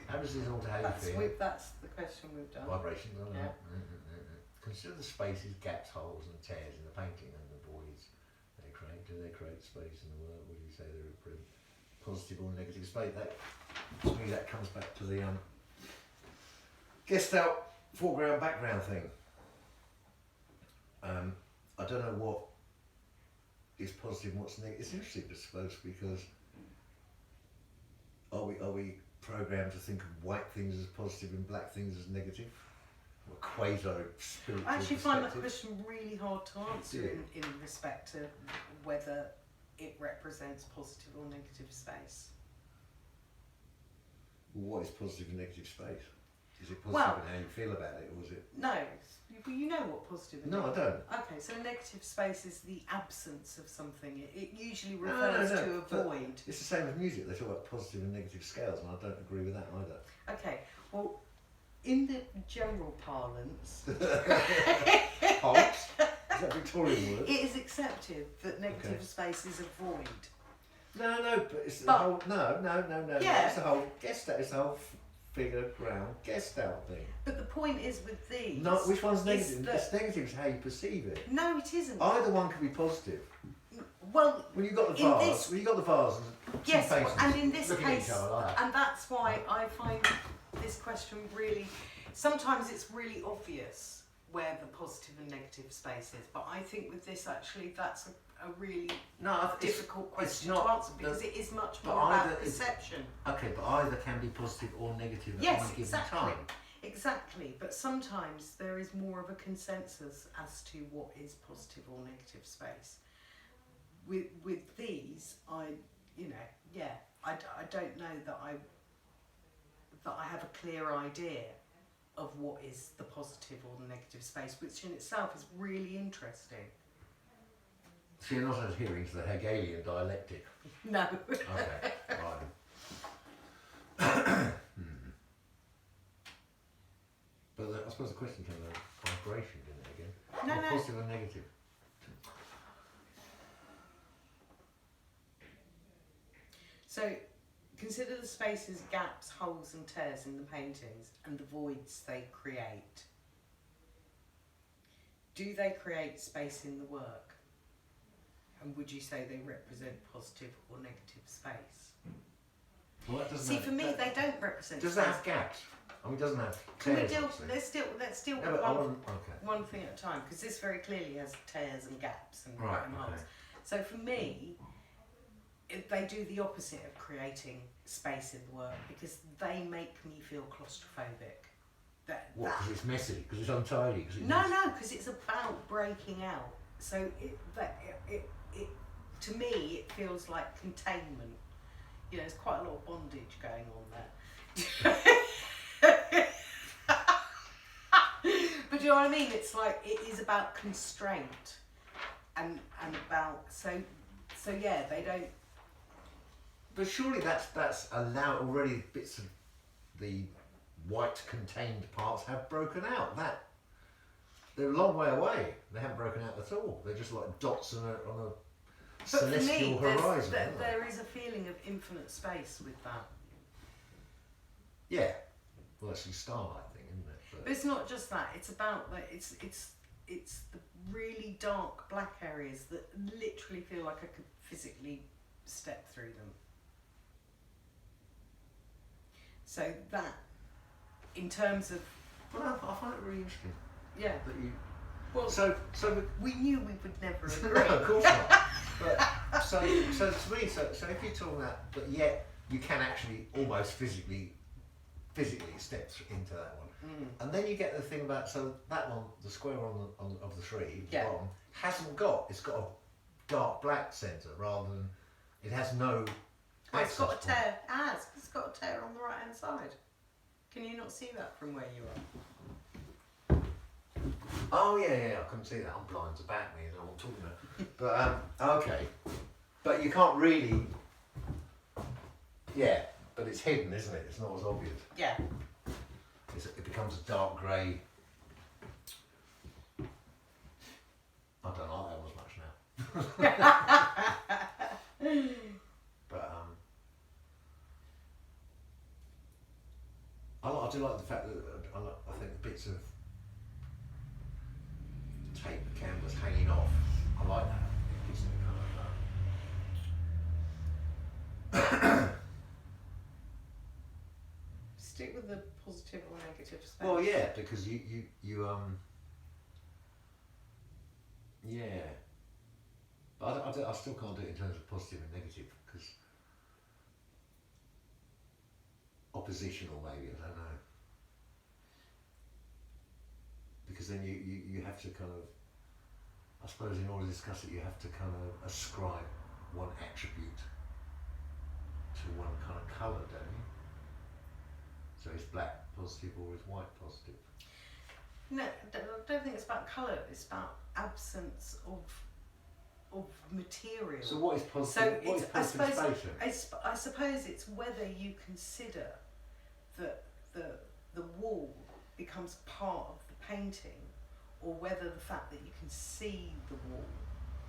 Speaker 2: How does this alter how you feel?
Speaker 1: That's the question we've done.
Speaker 2: Vibrations,
Speaker 1: Yeah.
Speaker 2: Consider the spaces, gaps, holes and tears in the painting and the voids they create. Do they create space in the work? Would you say they're a positive or negative space? To me that comes back to the Gestalt foreground background thing. I don't know what is positive and what's negative. It's interesting, I suppose, because are we programmed to think of white things as positive and black things as negative? Or quasi-spiritual
Speaker 1: I actually find that
Speaker 2: perspective?
Speaker 1: question really hard to answer in respect to whether it represents positive or negative space.
Speaker 2: What is positive and negative space? Is it positive
Speaker 1: Well,
Speaker 2: in how you feel about it, or is it?
Speaker 1: No, you know what positive and
Speaker 2: No, I
Speaker 1: negative.
Speaker 2: don't.
Speaker 1: Okay, so negative space is the absence of something. It usually refers to a
Speaker 2: but
Speaker 1: void.
Speaker 2: It's the same with music. They talk about positive and negative scales, and I don't agree with that either.
Speaker 1: Okay, well, in the general parlance,
Speaker 2: Hogs? Is that Victorian word?
Speaker 1: it is accepted that negative space is a void.
Speaker 2: No, but it's the whole. No.
Speaker 1: Yeah.
Speaker 2: It's the whole Gestalt. It's the whole figure ground Gestalt thing.
Speaker 1: But the point is with these.
Speaker 2: No, which one's negative?
Speaker 1: that-
Speaker 2: It's negative is how you perceive it.
Speaker 1: No, it isn't.
Speaker 2: Either one could be positive.
Speaker 1: Well,
Speaker 2: When you got the
Speaker 1: in
Speaker 2: vase,
Speaker 1: this-
Speaker 2: when you got the vase, and two
Speaker 1: yes,
Speaker 2: faces
Speaker 1: and in this
Speaker 2: looking at
Speaker 1: case,
Speaker 2: each other like that.
Speaker 1: and that's why I find this question really. Sometimes it's really obvious where the positive and negative space is, but I think with this actually, that's a really difficult question to answer because it is much more about perception.
Speaker 2: Okay, but either can be positive or negative at
Speaker 1: Yes,
Speaker 2: any given
Speaker 1: exactly.
Speaker 2: time.
Speaker 1: Exactly, but sometimes there is more of a consensus as to what is positive or negative space. With these, I don't know that I have a clear idea of what is the positive or the negative space, which in itself is really interesting.
Speaker 2: So you're not adhering to the Hegelian dialectic.
Speaker 1: No.
Speaker 2: Okay, right. But I suppose the question came about vibration, didn't it, again?
Speaker 1: No.
Speaker 2: Positive and negative.
Speaker 1: So, consider the spaces, gaps, holes and tears in the paintings and the voids they create. Do they create space in the work? And would you say they represent positive or negative space?
Speaker 2: Well, that doesn't
Speaker 1: See,
Speaker 2: have,
Speaker 1: for me,
Speaker 2: that,
Speaker 1: they don't represent
Speaker 2: does
Speaker 1: space.
Speaker 2: that have gaps? I mean, it doesn't have
Speaker 1: Can we
Speaker 2: tears,
Speaker 1: deal?
Speaker 2: obviously.
Speaker 1: Let's deal
Speaker 2: Yeah,
Speaker 1: with
Speaker 2: but
Speaker 1: one, one thing at a time, because this very clearly has tears and gaps and
Speaker 2: Right,
Speaker 1: and holes.
Speaker 2: okay.
Speaker 1: So for me, they do the opposite of creating space in the work because they make me feel claustrophobic.
Speaker 2: What? Because it's messy? Because it's untidy? Cause
Speaker 1: No, because it's about breaking out. So it to me it feels like containment. You know, there's quite a lot of bondage going on there. But you know what I mean? It's like it is about constraint and about so yeah, they don't.
Speaker 2: But surely that's allowed already. Bits of the white contained parts have broken out. They're a long way away. They haven't broken out at all. They're just like dots on a celestial horizon.
Speaker 1: There is a feeling of infinite space with that.
Speaker 2: Yeah. Well, that's the starlight thing, isn't it?
Speaker 1: But it's not just that. It's about like it's the really dark black areas that literally feel like I could physically step through them. So that, in terms of,
Speaker 2: Well, I find it really interesting
Speaker 1: yeah.
Speaker 2: that you.
Speaker 1: Well,
Speaker 2: So
Speaker 1: we knew we would never
Speaker 2: no,
Speaker 1: agree.
Speaker 2: of course not. But so to me, so if you're talking about, but yet you can actually almost physically step into that one, and then you get the thing about that one, the square on of the tree, the bottom it's got a dark black centre rather than it has no.
Speaker 1: Oh, it's got a
Speaker 2: access point.
Speaker 1: tear. It's got a tear on the right hand side. Can you not see that from where you are?
Speaker 2: Oh yeah, I couldn't see that. I'm blind to bat me, I know what I'm talking about. But okay, but you can't really. Yeah, but it's hidden, isn't it? It's not as obvious.
Speaker 1: Yeah.
Speaker 2: It becomes a dark grey. I don't like that as much now. But I do like the fact that I think the bits of tape canvas hanging off. I like that. It gives it a kind of.
Speaker 1: Stick with the positive or negative space.
Speaker 2: Well, yeah, because you yeah, but I still can't do it in terms of positive and negative because oppositional maybe, I don't know, because then you have to kind of, I suppose in order to discuss it you have to kind of ascribe one attribute to one kind of colour, don't you? So is black positive or is white positive?
Speaker 1: No, I don't think it's about colour. It's about absence of material.
Speaker 2: So what is positive?
Speaker 1: So
Speaker 2: what is positive space then?
Speaker 1: I suppose it's whether you consider that the wall becomes part of the painting, or whether the fact that you can see the wall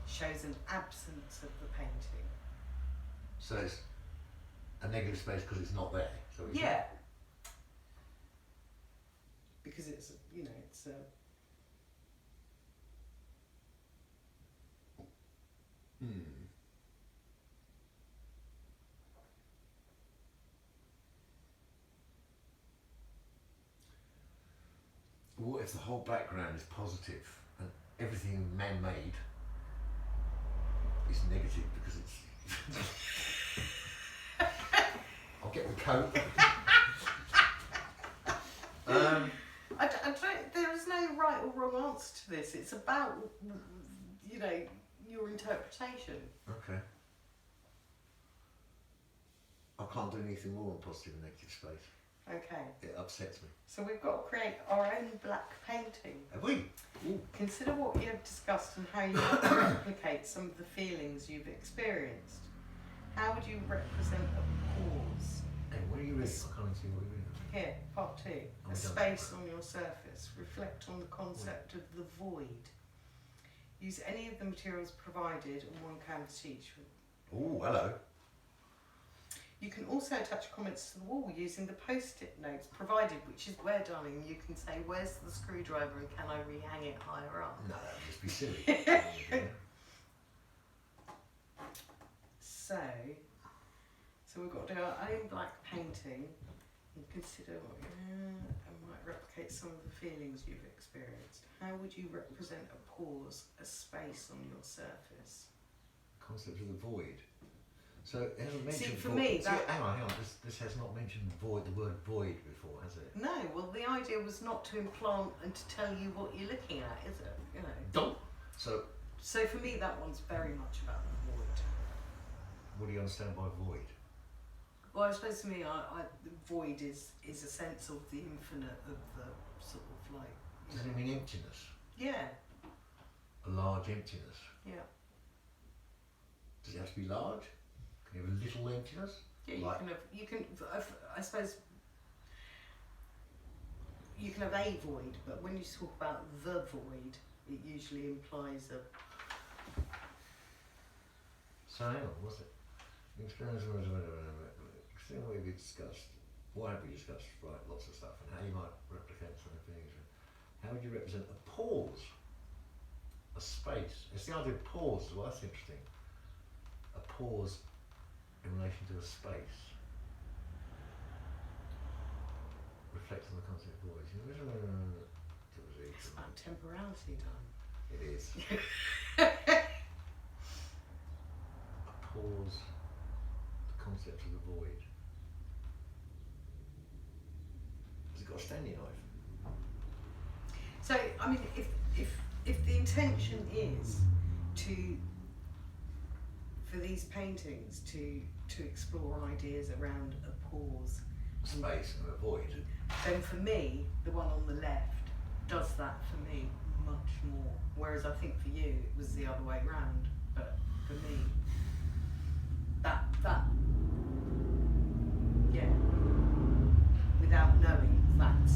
Speaker 1: shows an absence of the painting.
Speaker 2: So it's a negative space because it's not there. So it's
Speaker 1: Yeah. Because it's it's a.
Speaker 2: if the whole background is positive and everything man-made is negative because it's... I'll get the coat.
Speaker 1: There is no right or wrong answer to this. It's about, you know, your interpretation.
Speaker 2: Okay. I can't do anything more on positive and negative space.
Speaker 1: Okay.
Speaker 2: It upsets me.
Speaker 1: So we've got to create our own black painting.
Speaker 2: Have we? Ooh.
Speaker 1: Consider what you have discussed and how you might replicate some of the feelings you've experienced. How would you represent a pause?
Speaker 2: Hey, what are you reading? I can't see what you're reading.
Speaker 1: Here, part 2.
Speaker 2: Oh,
Speaker 1: A space on your surface. Reflect on the concept of the void. Use any of the materials provided on one canvas each.
Speaker 2: Oh, hello.
Speaker 1: You can also attach comments to the wall using the post-it notes provided, which is where, darling, you can say, where's the screwdriver and can I rehang it higher up?
Speaker 2: No, that'd just be silly.
Speaker 1: So we've got to do our own black painting and consider what and might replicate some of the feelings you've experienced. How would you represent a pause, a space on your surface?
Speaker 2: Concept of the void. So it hasn't mentioned.
Speaker 1: See, for me, that...
Speaker 2: hang on. This has not mentioned void. The word void before, has it?
Speaker 1: No. Well, the idea was not to implant and to tell you what you're looking at, is it? You know.
Speaker 2: Don't. So
Speaker 1: for me, that one's very much about the void.
Speaker 2: what do you understand by void?
Speaker 1: Well, I suppose to me, the void is a sense of the infinite, of the sort of like...
Speaker 2: Does it mean emptiness?
Speaker 1: Yeah.
Speaker 2: A large emptiness?
Speaker 1: Yeah.
Speaker 2: Does it have to be large? Can you have a little emptiness?
Speaker 1: Yeah, you can I suppose, you can have a void, but when you talk about the void, it usually implies a...
Speaker 2: So hang on, what's it? Experience what have we discussed? What have we discussed? Right, lots of stuff, and how you might replicate some of the things. How would you represent a pause? A space. It's the idea of pause. Well, that's interesting. A pause in relation to a space. Reflect on the concept of voice.
Speaker 1: It's about temporality, darling.
Speaker 2: It is. A pause. The concept of the void. Has it got a Stanley knife?
Speaker 1: So, I mean, if the intention is for these paintings to explore ideas around a pause,
Speaker 2: Space and a void.
Speaker 1: then for me, the one on the left does that for me much more. Whereas I think for you, it was the other way round. But for me, that yeah, without knowing, that's...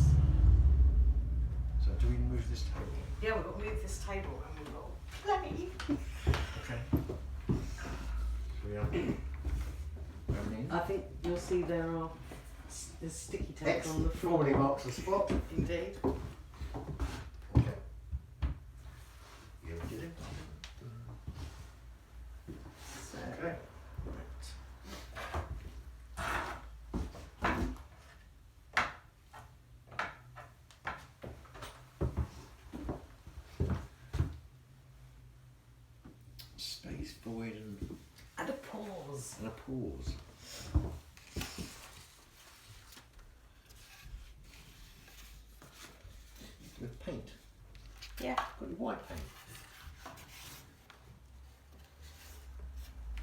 Speaker 2: So do we move this table?
Speaker 1: Yeah, we've got to move this table and we've got to play.
Speaker 2: Okay. Shall we have
Speaker 1: I think you'll see there's sticky tape on the floor.
Speaker 2: Formally marks the spot.
Speaker 1: Indeed.
Speaker 2: Okay. Yeah, we did it.
Speaker 1: So,
Speaker 2: Okay. Space, void,
Speaker 1: and a pause.
Speaker 2: and a pause. With paint.
Speaker 1: Yeah.
Speaker 2: Got any white paint?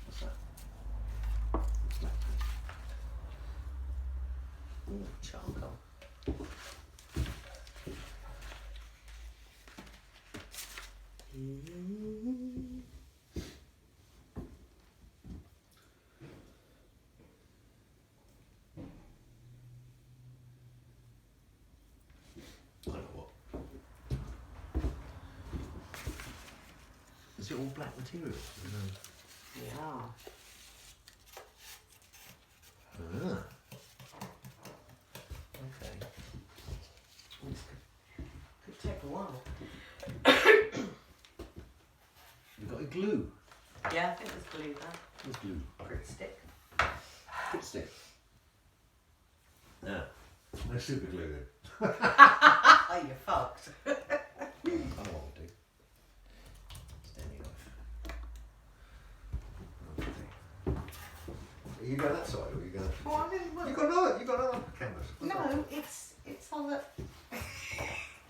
Speaker 2: What's that? Black paint.
Speaker 1: Ooh, charcoal.
Speaker 2: I know what. Is it all black material?
Speaker 1: Yeah.
Speaker 2: Ah. Okay.
Speaker 1: Could take a while.
Speaker 2: You've got a glue.
Speaker 1: Yeah, I think there's glue there.
Speaker 2: What's glue?
Speaker 1: Grit stick.
Speaker 2: Grit stick. Ah. No super glue then.
Speaker 1: I you're fucked.
Speaker 2: I know what I'll do. Standing off. Okay. Are you going that side or are you going?
Speaker 1: Oh, I didn't look.
Speaker 2: You got another canvas.
Speaker 1: No, it's on the. Do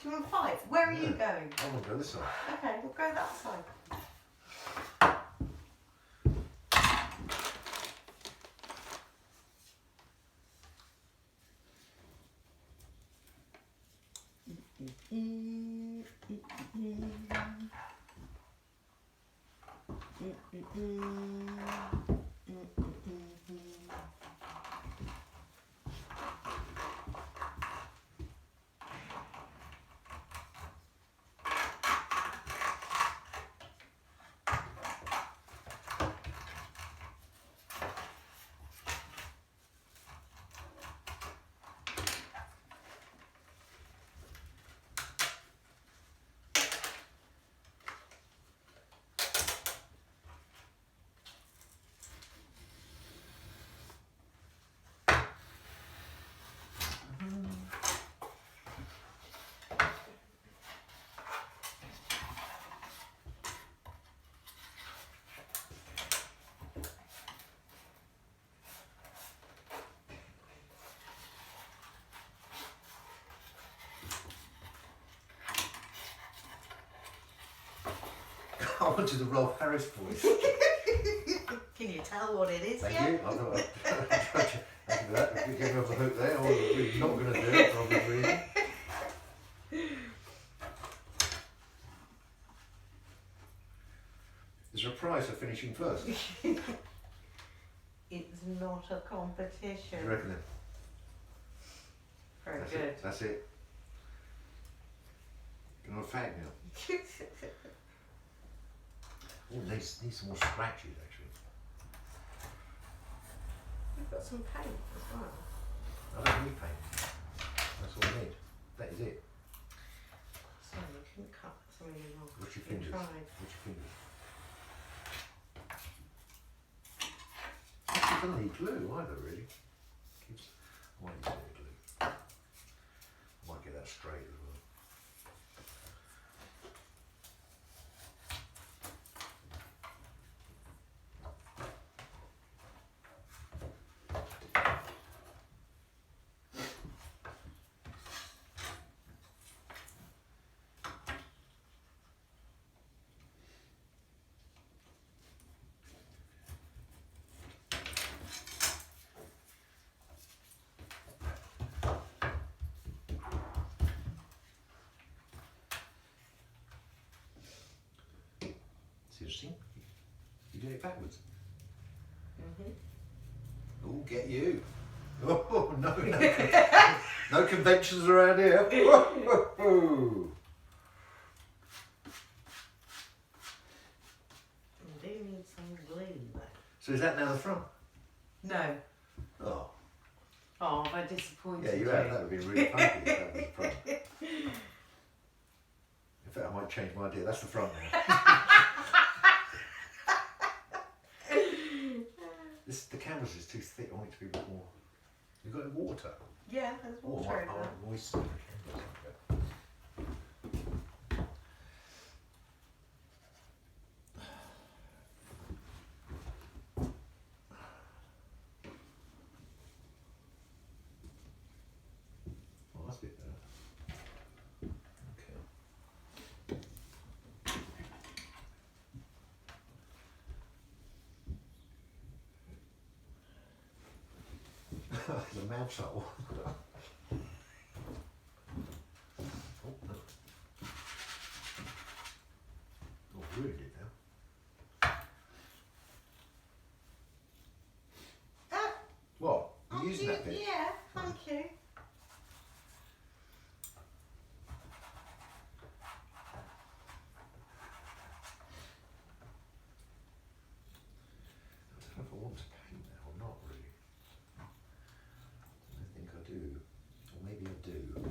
Speaker 1: you want to fight? Where are you going?
Speaker 2: I want to go this side.
Speaker 1: Okay, we'll go that side.
Speaker 2: I wanted the Rolf Harris voice.
Speaker 1: Can you tell what it is
Speaker 2: Thank
Speaker 1: yet?
Speaker 2: you. I know. Thank you for that. If you get me off the hook there, or we're not going to do it for obvious reason. Is there a prize for finishing first? Do
Speaker 1: It's not a competition.
Speaker 2: you reckon then?
Speaker 1: Very
Speaker 2: That's
Speaker 1: good.
Speaker 2: it. That's it. Can I have a fag now? Oh, needs some more scratches actually.
Speaker 1: You've got some paint as well.
Speaker 2: I don't need paint. That's all I need. That is it.
Speaker 1: Sorry, you couldn't cut some of your off.
Speaker 2: What's your
Speaker 1: You
Speaker 2: fingers?
Speaker 1: tried.
Speaker 2: What's your fingers? It doesn't need glue either, really. I might use a bit of glue. I might get that straight as well. It's interesting. You did it backwards. Oh, get you. Oh, no, no conventions around here. Whoa.
Speaker 1: You do need some glue though.
Speaker 2: So is that now the front?
Speaker 1: No.
Speaker 2: Oh,
Speaker 1: Oh, have I disappointed
Speaker 2: yeah, you have. That would be really funky if that was the front. In fact, I might change my idea. That's the front now. The canvas is too thick. I want it to be a bit more. You've got any water?
Speaker 1: Yeah, there's
Speaker 2: Oh,
Speaker 1: water
Speaker 2: I
Speaker 1: in there.
Speaker 2: want moisten the canvas. Oh, that's a bit better. Okay. The mouse hole. Oh, no. Oh, ruined it now. What?
Speaker 1: Oh,
Speaker 2: You using that bit?
Speaker 1: Yeah, thank you.
Speaker 2: I don't know if I want to paint that or not really. I don't think I do. Or maybe I do.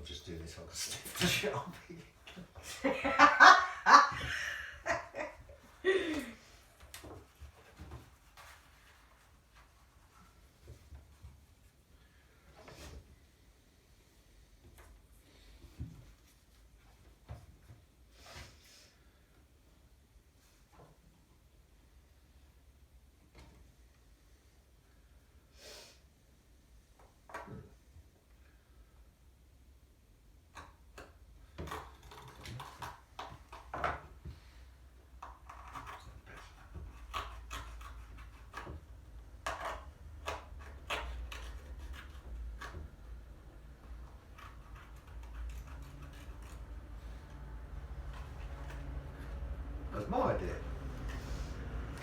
Speaker 2: just doing this so I can sniff the Sharpie. That's my idea.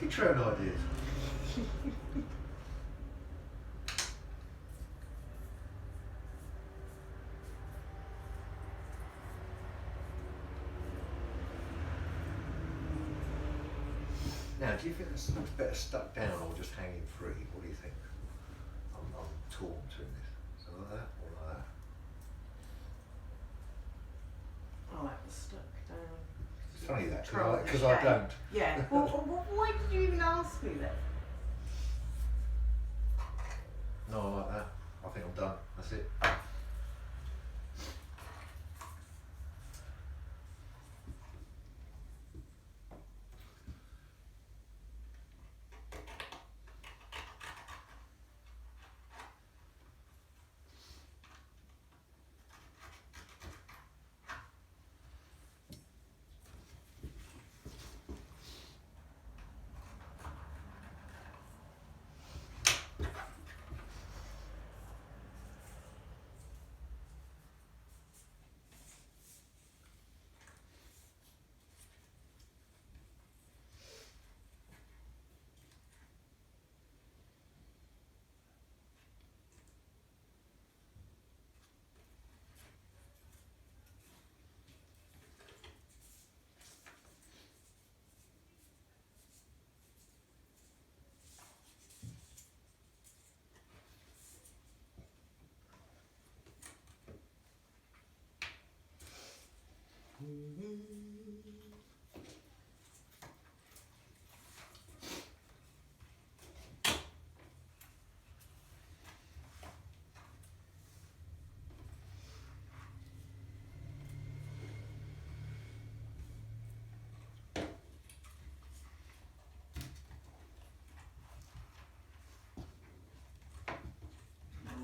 Speaker 2: Get your own ideas. Now, do you think this looks better stuck down or just hanging free? What do you think? I'm torn between this. So like that or like that?
Speaker 1: I like the stuck down.
Speaker 2: It's funny that,
Speaker 1: Control the
Speaker 2: because I
Speaker 1: shape.
Speaker 2: don't.
Speaker 1: Yeah. Well, why did you even ask me then?
Speaker 2: No, I like that. I think I'm done. That's it.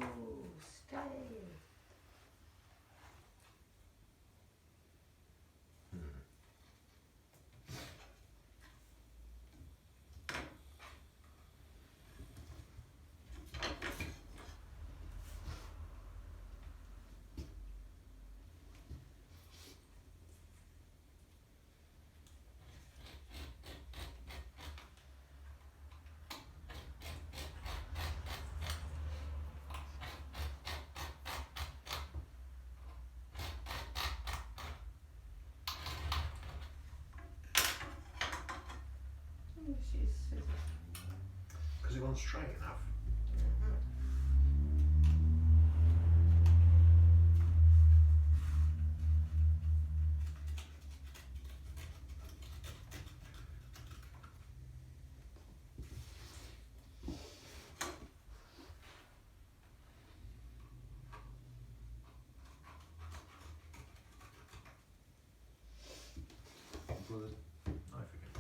Speaker 1: Oh, stay. She's scissors.
Speaker 2: Because it wasn't straight enough. Put the knife again.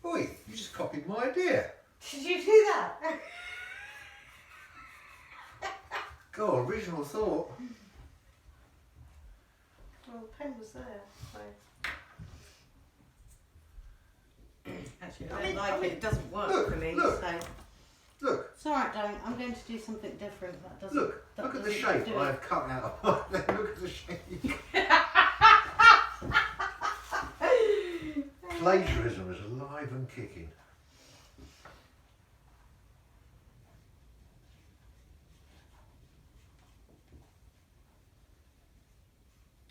Speaker 2: Oi, you just copied my idea.
Speaker 1: Did you do that?
Speaker 2: God, original thought.
Speaker 1: Well, the pen was there, so. Actually, I don't like it. It doesn't work for me.
Speaker 2: Look.
Speaker 1: So
Speaker 2: Look.
Speaker 1: it's alright, darling. I'm going to do something different. That doesn't.
Speaker 2: Look at the shape I've cut out. Look at the shape. Plagiarism is alive and kicking.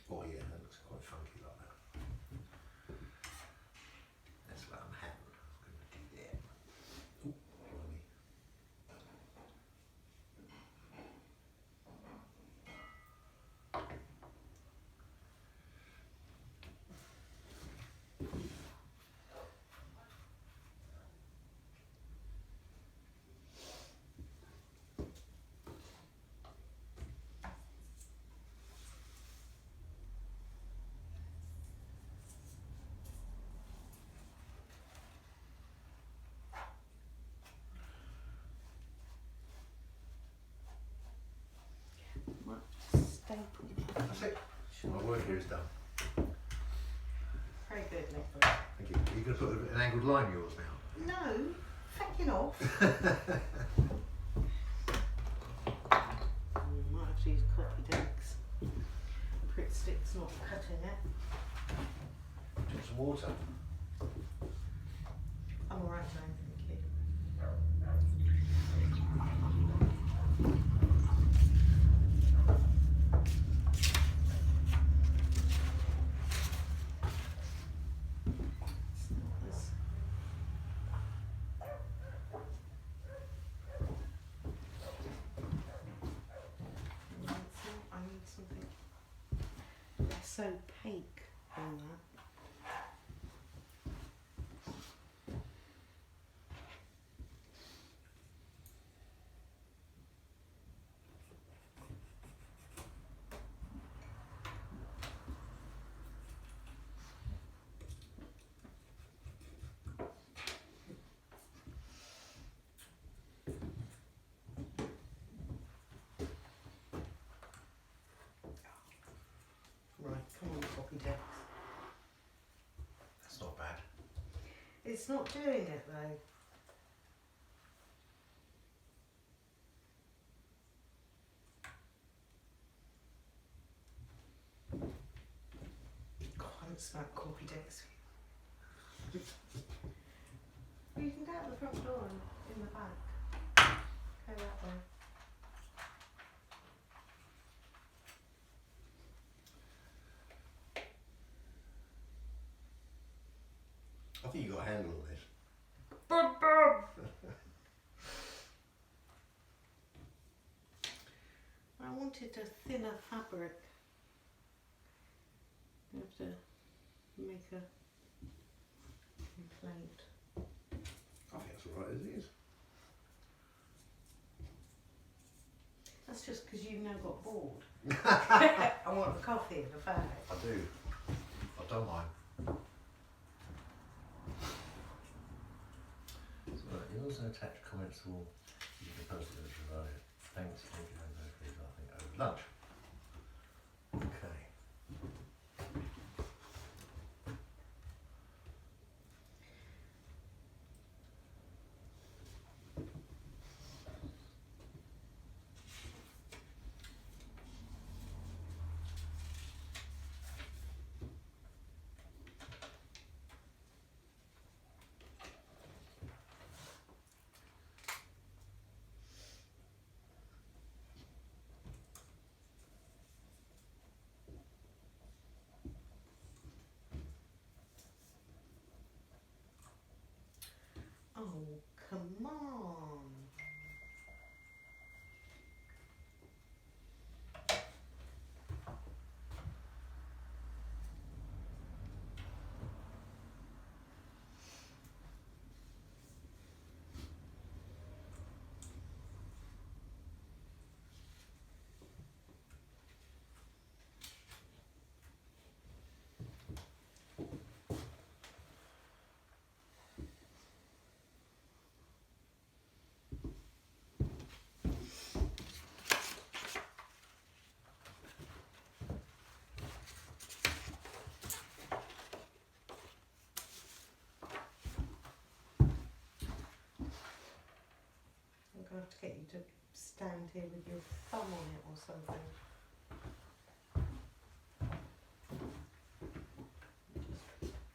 Speaker 2: Oh yeah, that looks quite funky like that. That's what I'm having. I'm going to do that. Oh, blimey.
Speaker 1: Staple.
Speaker 2: That's it. My work here is done.
Speaker 1: Very good, Nick.
Speaker 2: Thank you. Are you going to put an angled line yours now?
Speaker 1: No, fucking off. Might have to use copy decks. Prick stick's not cutting it.
Speaker 2: Do you want some water?
Speaker 1: I'm alright, Jane, thank you. I need something less opaque than that. Right, come on, copy decks.
Speaker 2: That's not bad.
Speaker 1: It's not doing it though. God, I haven't smoked copy decks. Well, you can go out the front door and in the back. Go that way.
Speaker 2: I think you got a handle on this.
Speaker 1: I wanted a thinner fabric. You have to make a complaint.
Speaker 2: I think that's alright as it is.
Speaker 1: That's just because you've now got bored. I want the coffee and the fabric.
Speaker 2: I do. I don't mind. So you also attach comments to all you can post it as provided. Thanks, thank you, I think over lunch. Okay.
Speaker 1: I'll have to get you to stand here with your thumb on it or something.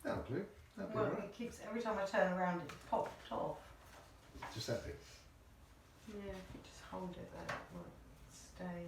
Speaker 2: That'll do. That'll be
Speaker 1: Well,
Speaker 2: alright.
Speaker 1: it keeps, every time I turn around it popped off.
Speaker 2: Just that bit.
Speaker 1: Yeah, if you just hold it there, it might stay.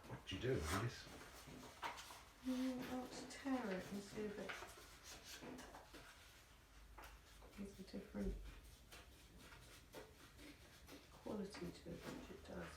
Speaker 2: What do you do with this?
Speaker 1: I want to tear it and see if it has a different quality to it, which it does.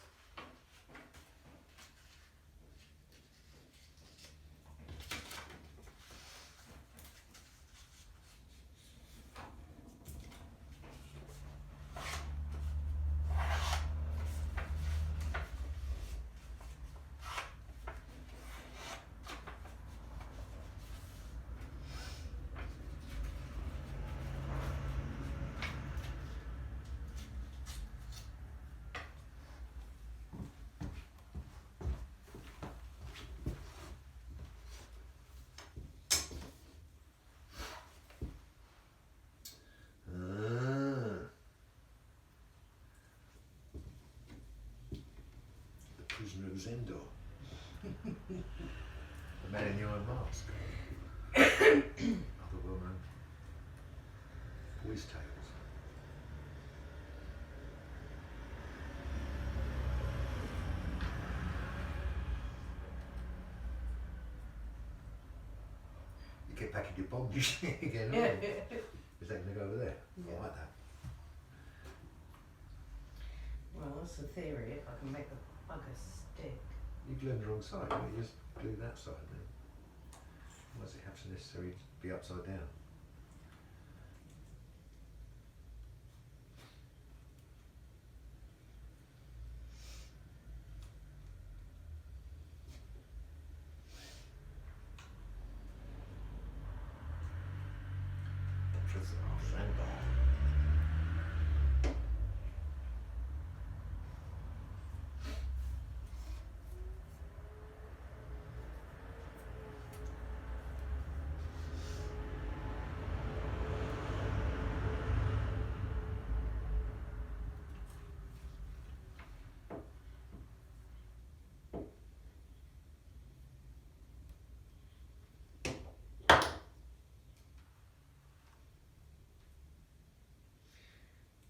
Speaker 2: The Prisoner of Zendor. The Man in the Iron Mask. Other well-known boys' tales. You get back in your bondage again.
Speaker 1: Yeah.
Speaker 2: Is that going to go over there?
Speaker 1: Yeah.
Speaker 2: I like that.
Speaker 1: Well, that's the theory, if I can make the bugger stick.
Speaker 2: You glued the wrong side. You just glue that side then. Why does it have to necessarily be upside down? Prisoner of Zendor.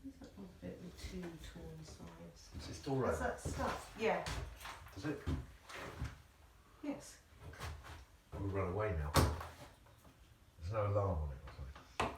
Speaker 1: Is that one bit with two torn sides?
Speaker 2: Is it still
Speaker 1: Does
Speaker 2: right?
Speaker 1: that stuff? Yeah.
Speaker 2: Does it?
Speaker 1: Yes.
Speaker 2: I will run away now. There's no alarm on it or something.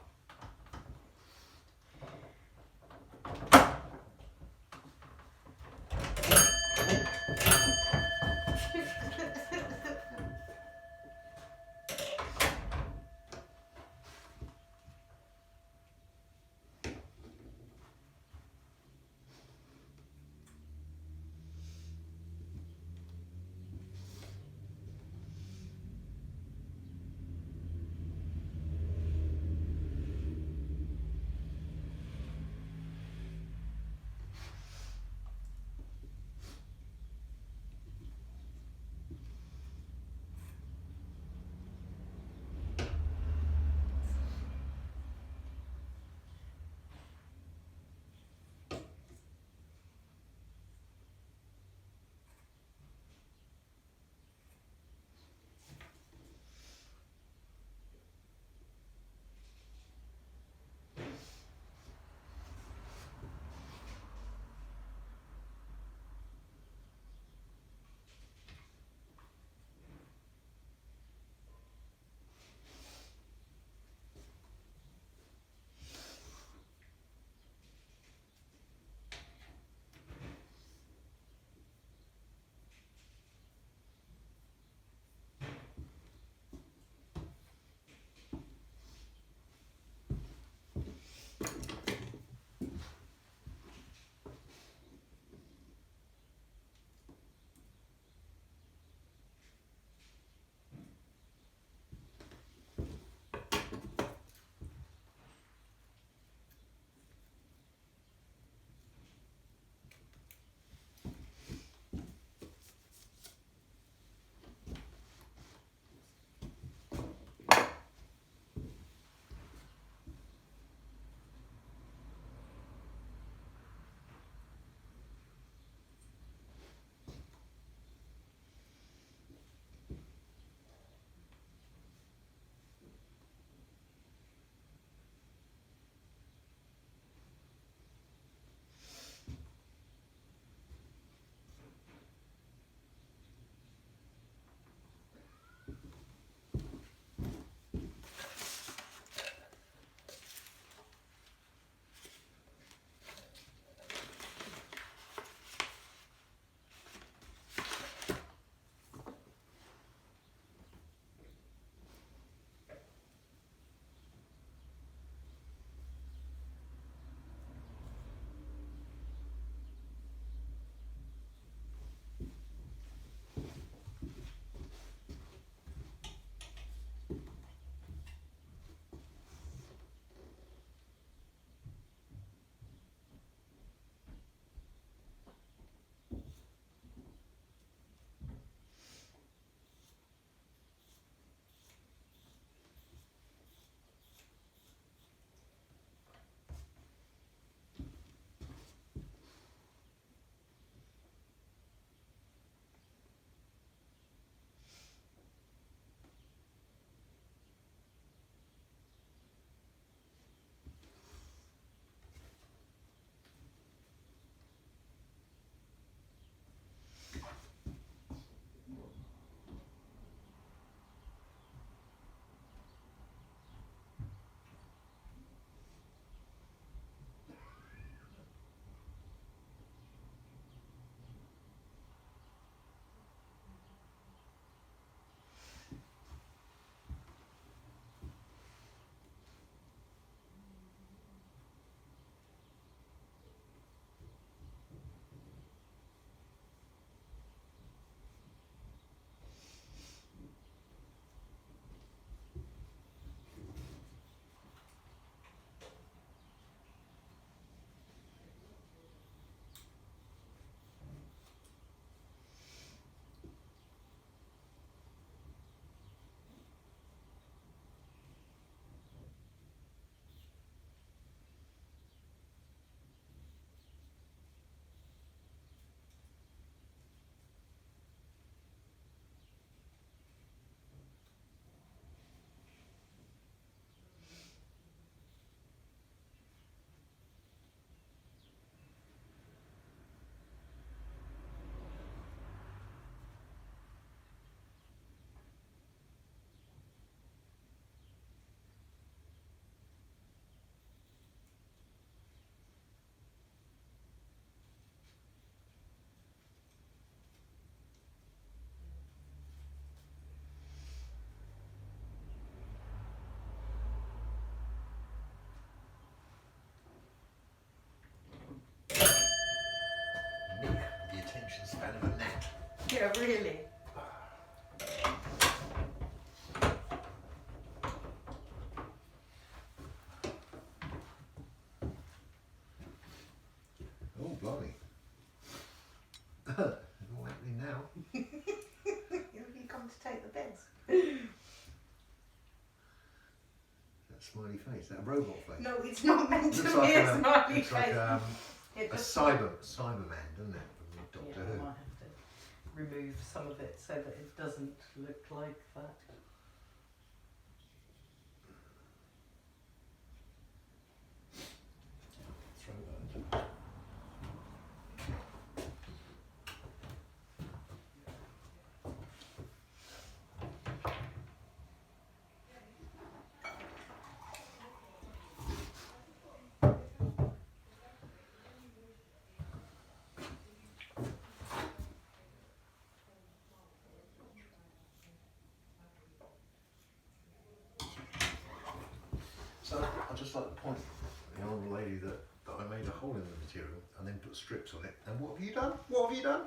Speaker 1: Yeah, really.
Speaker 2: Oh, blimey. It's all happening now.
Speaker 1: Have you come to take the beds?
Speaker 2: That smiley face, that robot face.
Speaker 1: No, it's not meant to
Speaker 2: Looks
Speaker 1: be
Speaker 2: like
Speaker 1: a smiley
Speaker 2: looks like
Speaker 1: face.
Speaker 2: a
Speaker 1: It just-
Speaker 2: Cyberman, doesn't it? From
Speaker 1: Yeah,
Speaker 2: Doctor
Speaker 1: I
Speaker 2: Who.
Speaker 1: might have to remove some of it so that it doesn't look like that.
Speaker 2: Throwback. So I just like to point the old lady that I made a hole in the material and then put strips on it. And what have you done? What have you done?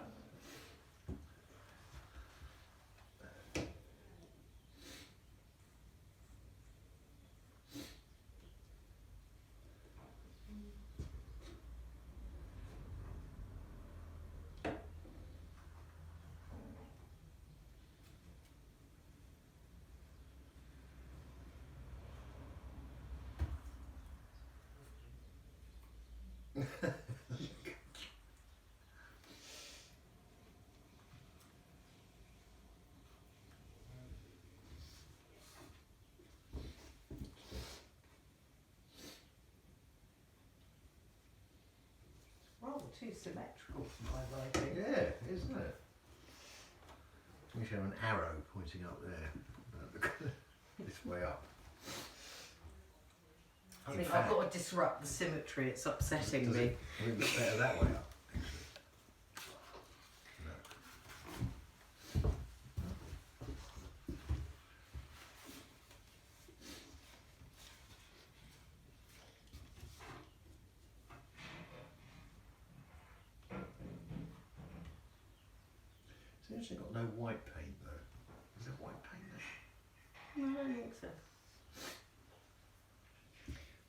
Speaker 1: Rather too symmetrical for my liking.
Speaker 2: Yeah, isn't it? We should have an arrow pointing up there. This way up.
Speaker 1: I think I've got to disrupt the symmetry, it's upsetting
Speaker 2: Does
Speaker 1: me.
Speaker 2: it look better that way up? It's actually got no white paint though. Is there white paint there?
Speaker 1: No, I don't think so.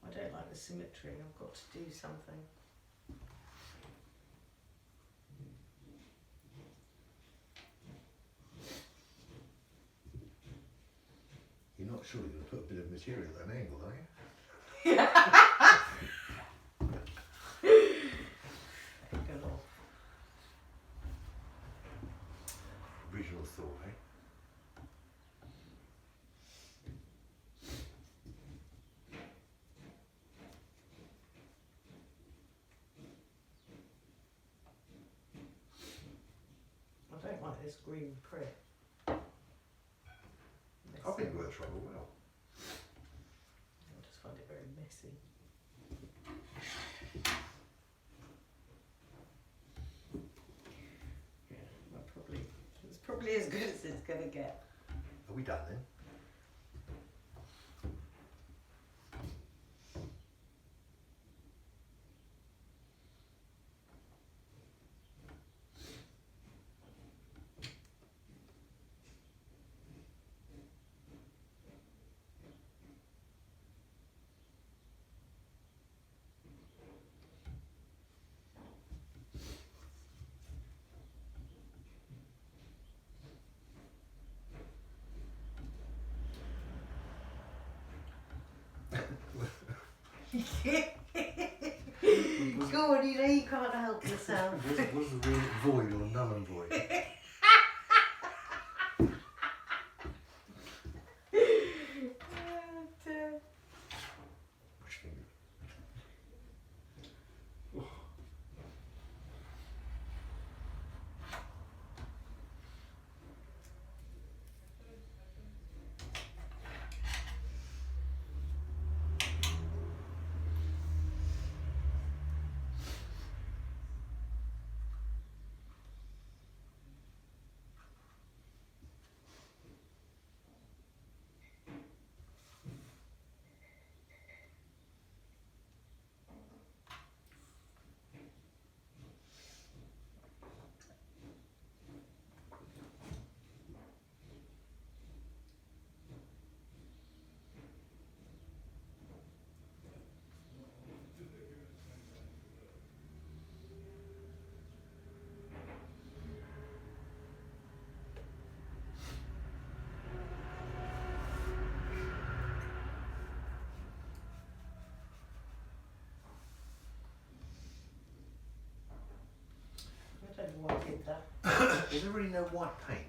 Speaker 1: I don't like the symmetry, I've got to do something.
Speaker 2: You're not sure you're going to put a bit of material at an angle, are you?
Speaker 1: Good old.
Speaker 2: Original thought, eh?
Speaker 1: I don't like this green print.
Speaker 2: I think it works rather well.
Speaker 1: I just find it very messy. Yeah, it's probably as good as it's going to get.
Speaker 2: Are we done then?
Speaker 1: Go on, you know you can't help yourself.
Speaker 2: Was the real void or null and void? Which finger?
Speaker 1: lavender.
Speaker 2: Is there really no white paint?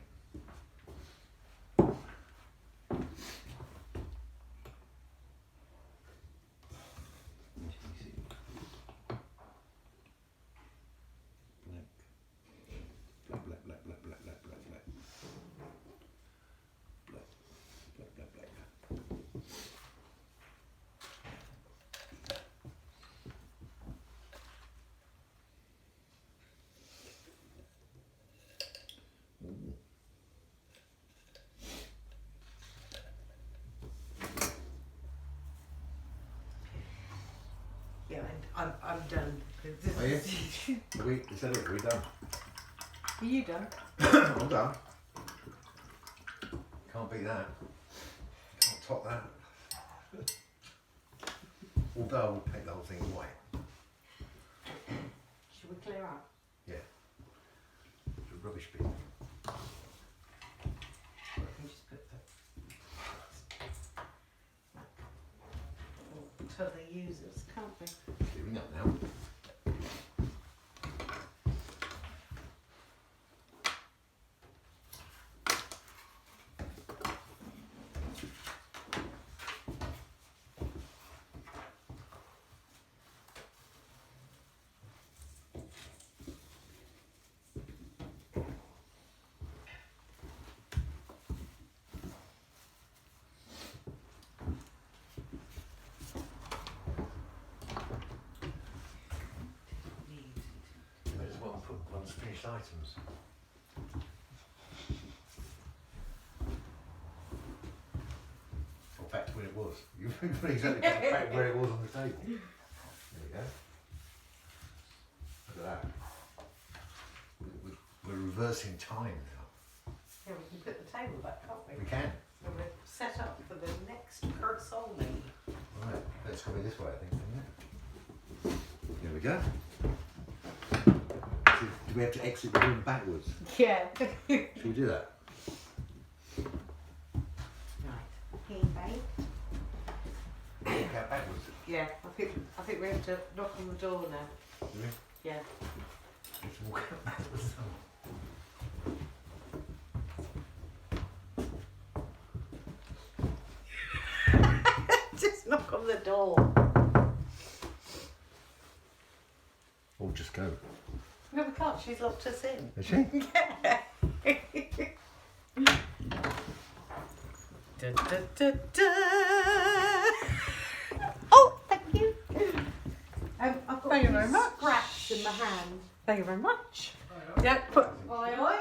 Speaker 2: Black, black, black, black, black, black, black, black. Black, black, black, black. Ooh.
Speaker 1: Yeah, and I'm done.
Speaker 2: Are you? Is that it? Are we done?
Speaker 1: Are you done?
Speaker 2: I'm done. Can't beat that. Can't top that. Although I will paint the whole thing white.
Speaker 1: Should we clear up?
Speaker 2: Yeah. The rubbish bin.
Speaker 1: We can just put the to the users, can't we?
Speaker 2: Clearing up now. May as well put one's finished items. Or back to where it was. You put exactly back where it was on the table. There you go. Look at that. We're reversing time now.
Speaker 1: Yeah, we can put the table back, can't we?
Speaker 2: We can.
Speaker 1: So we're set up for the next Kursoli.
Speaker 2: Right, let's go this way, I think, isn't it? Here we go. So, do we have to exit the room backwards?
Speaker 1: Yeah.
Speaker 2: Should we do that?
Speaker 1: Right. Here, babe.
Speaker 2: Walk out backwards.
Speaker 1: Yeah, I think we have to knock on the door now.
Speaker 2: Do we?
Speaker 1: Yeah.
Speaker 2: Let's walk out backwards.
Speaker 1: Just knock on the door.
Speaker 2: Or just go.
Speaker 1: No, we can't. She's locked us in.
Speaker 2: Is she?
Speaker 1: Da, da, da, da. Oh, thank you. I've got
Speaker 3: Thank you very much.
Speaker 1: scraps in my hand.
Speaker 3: Thank you very much.
Speaker 1: Yeah, put. Oi, oi.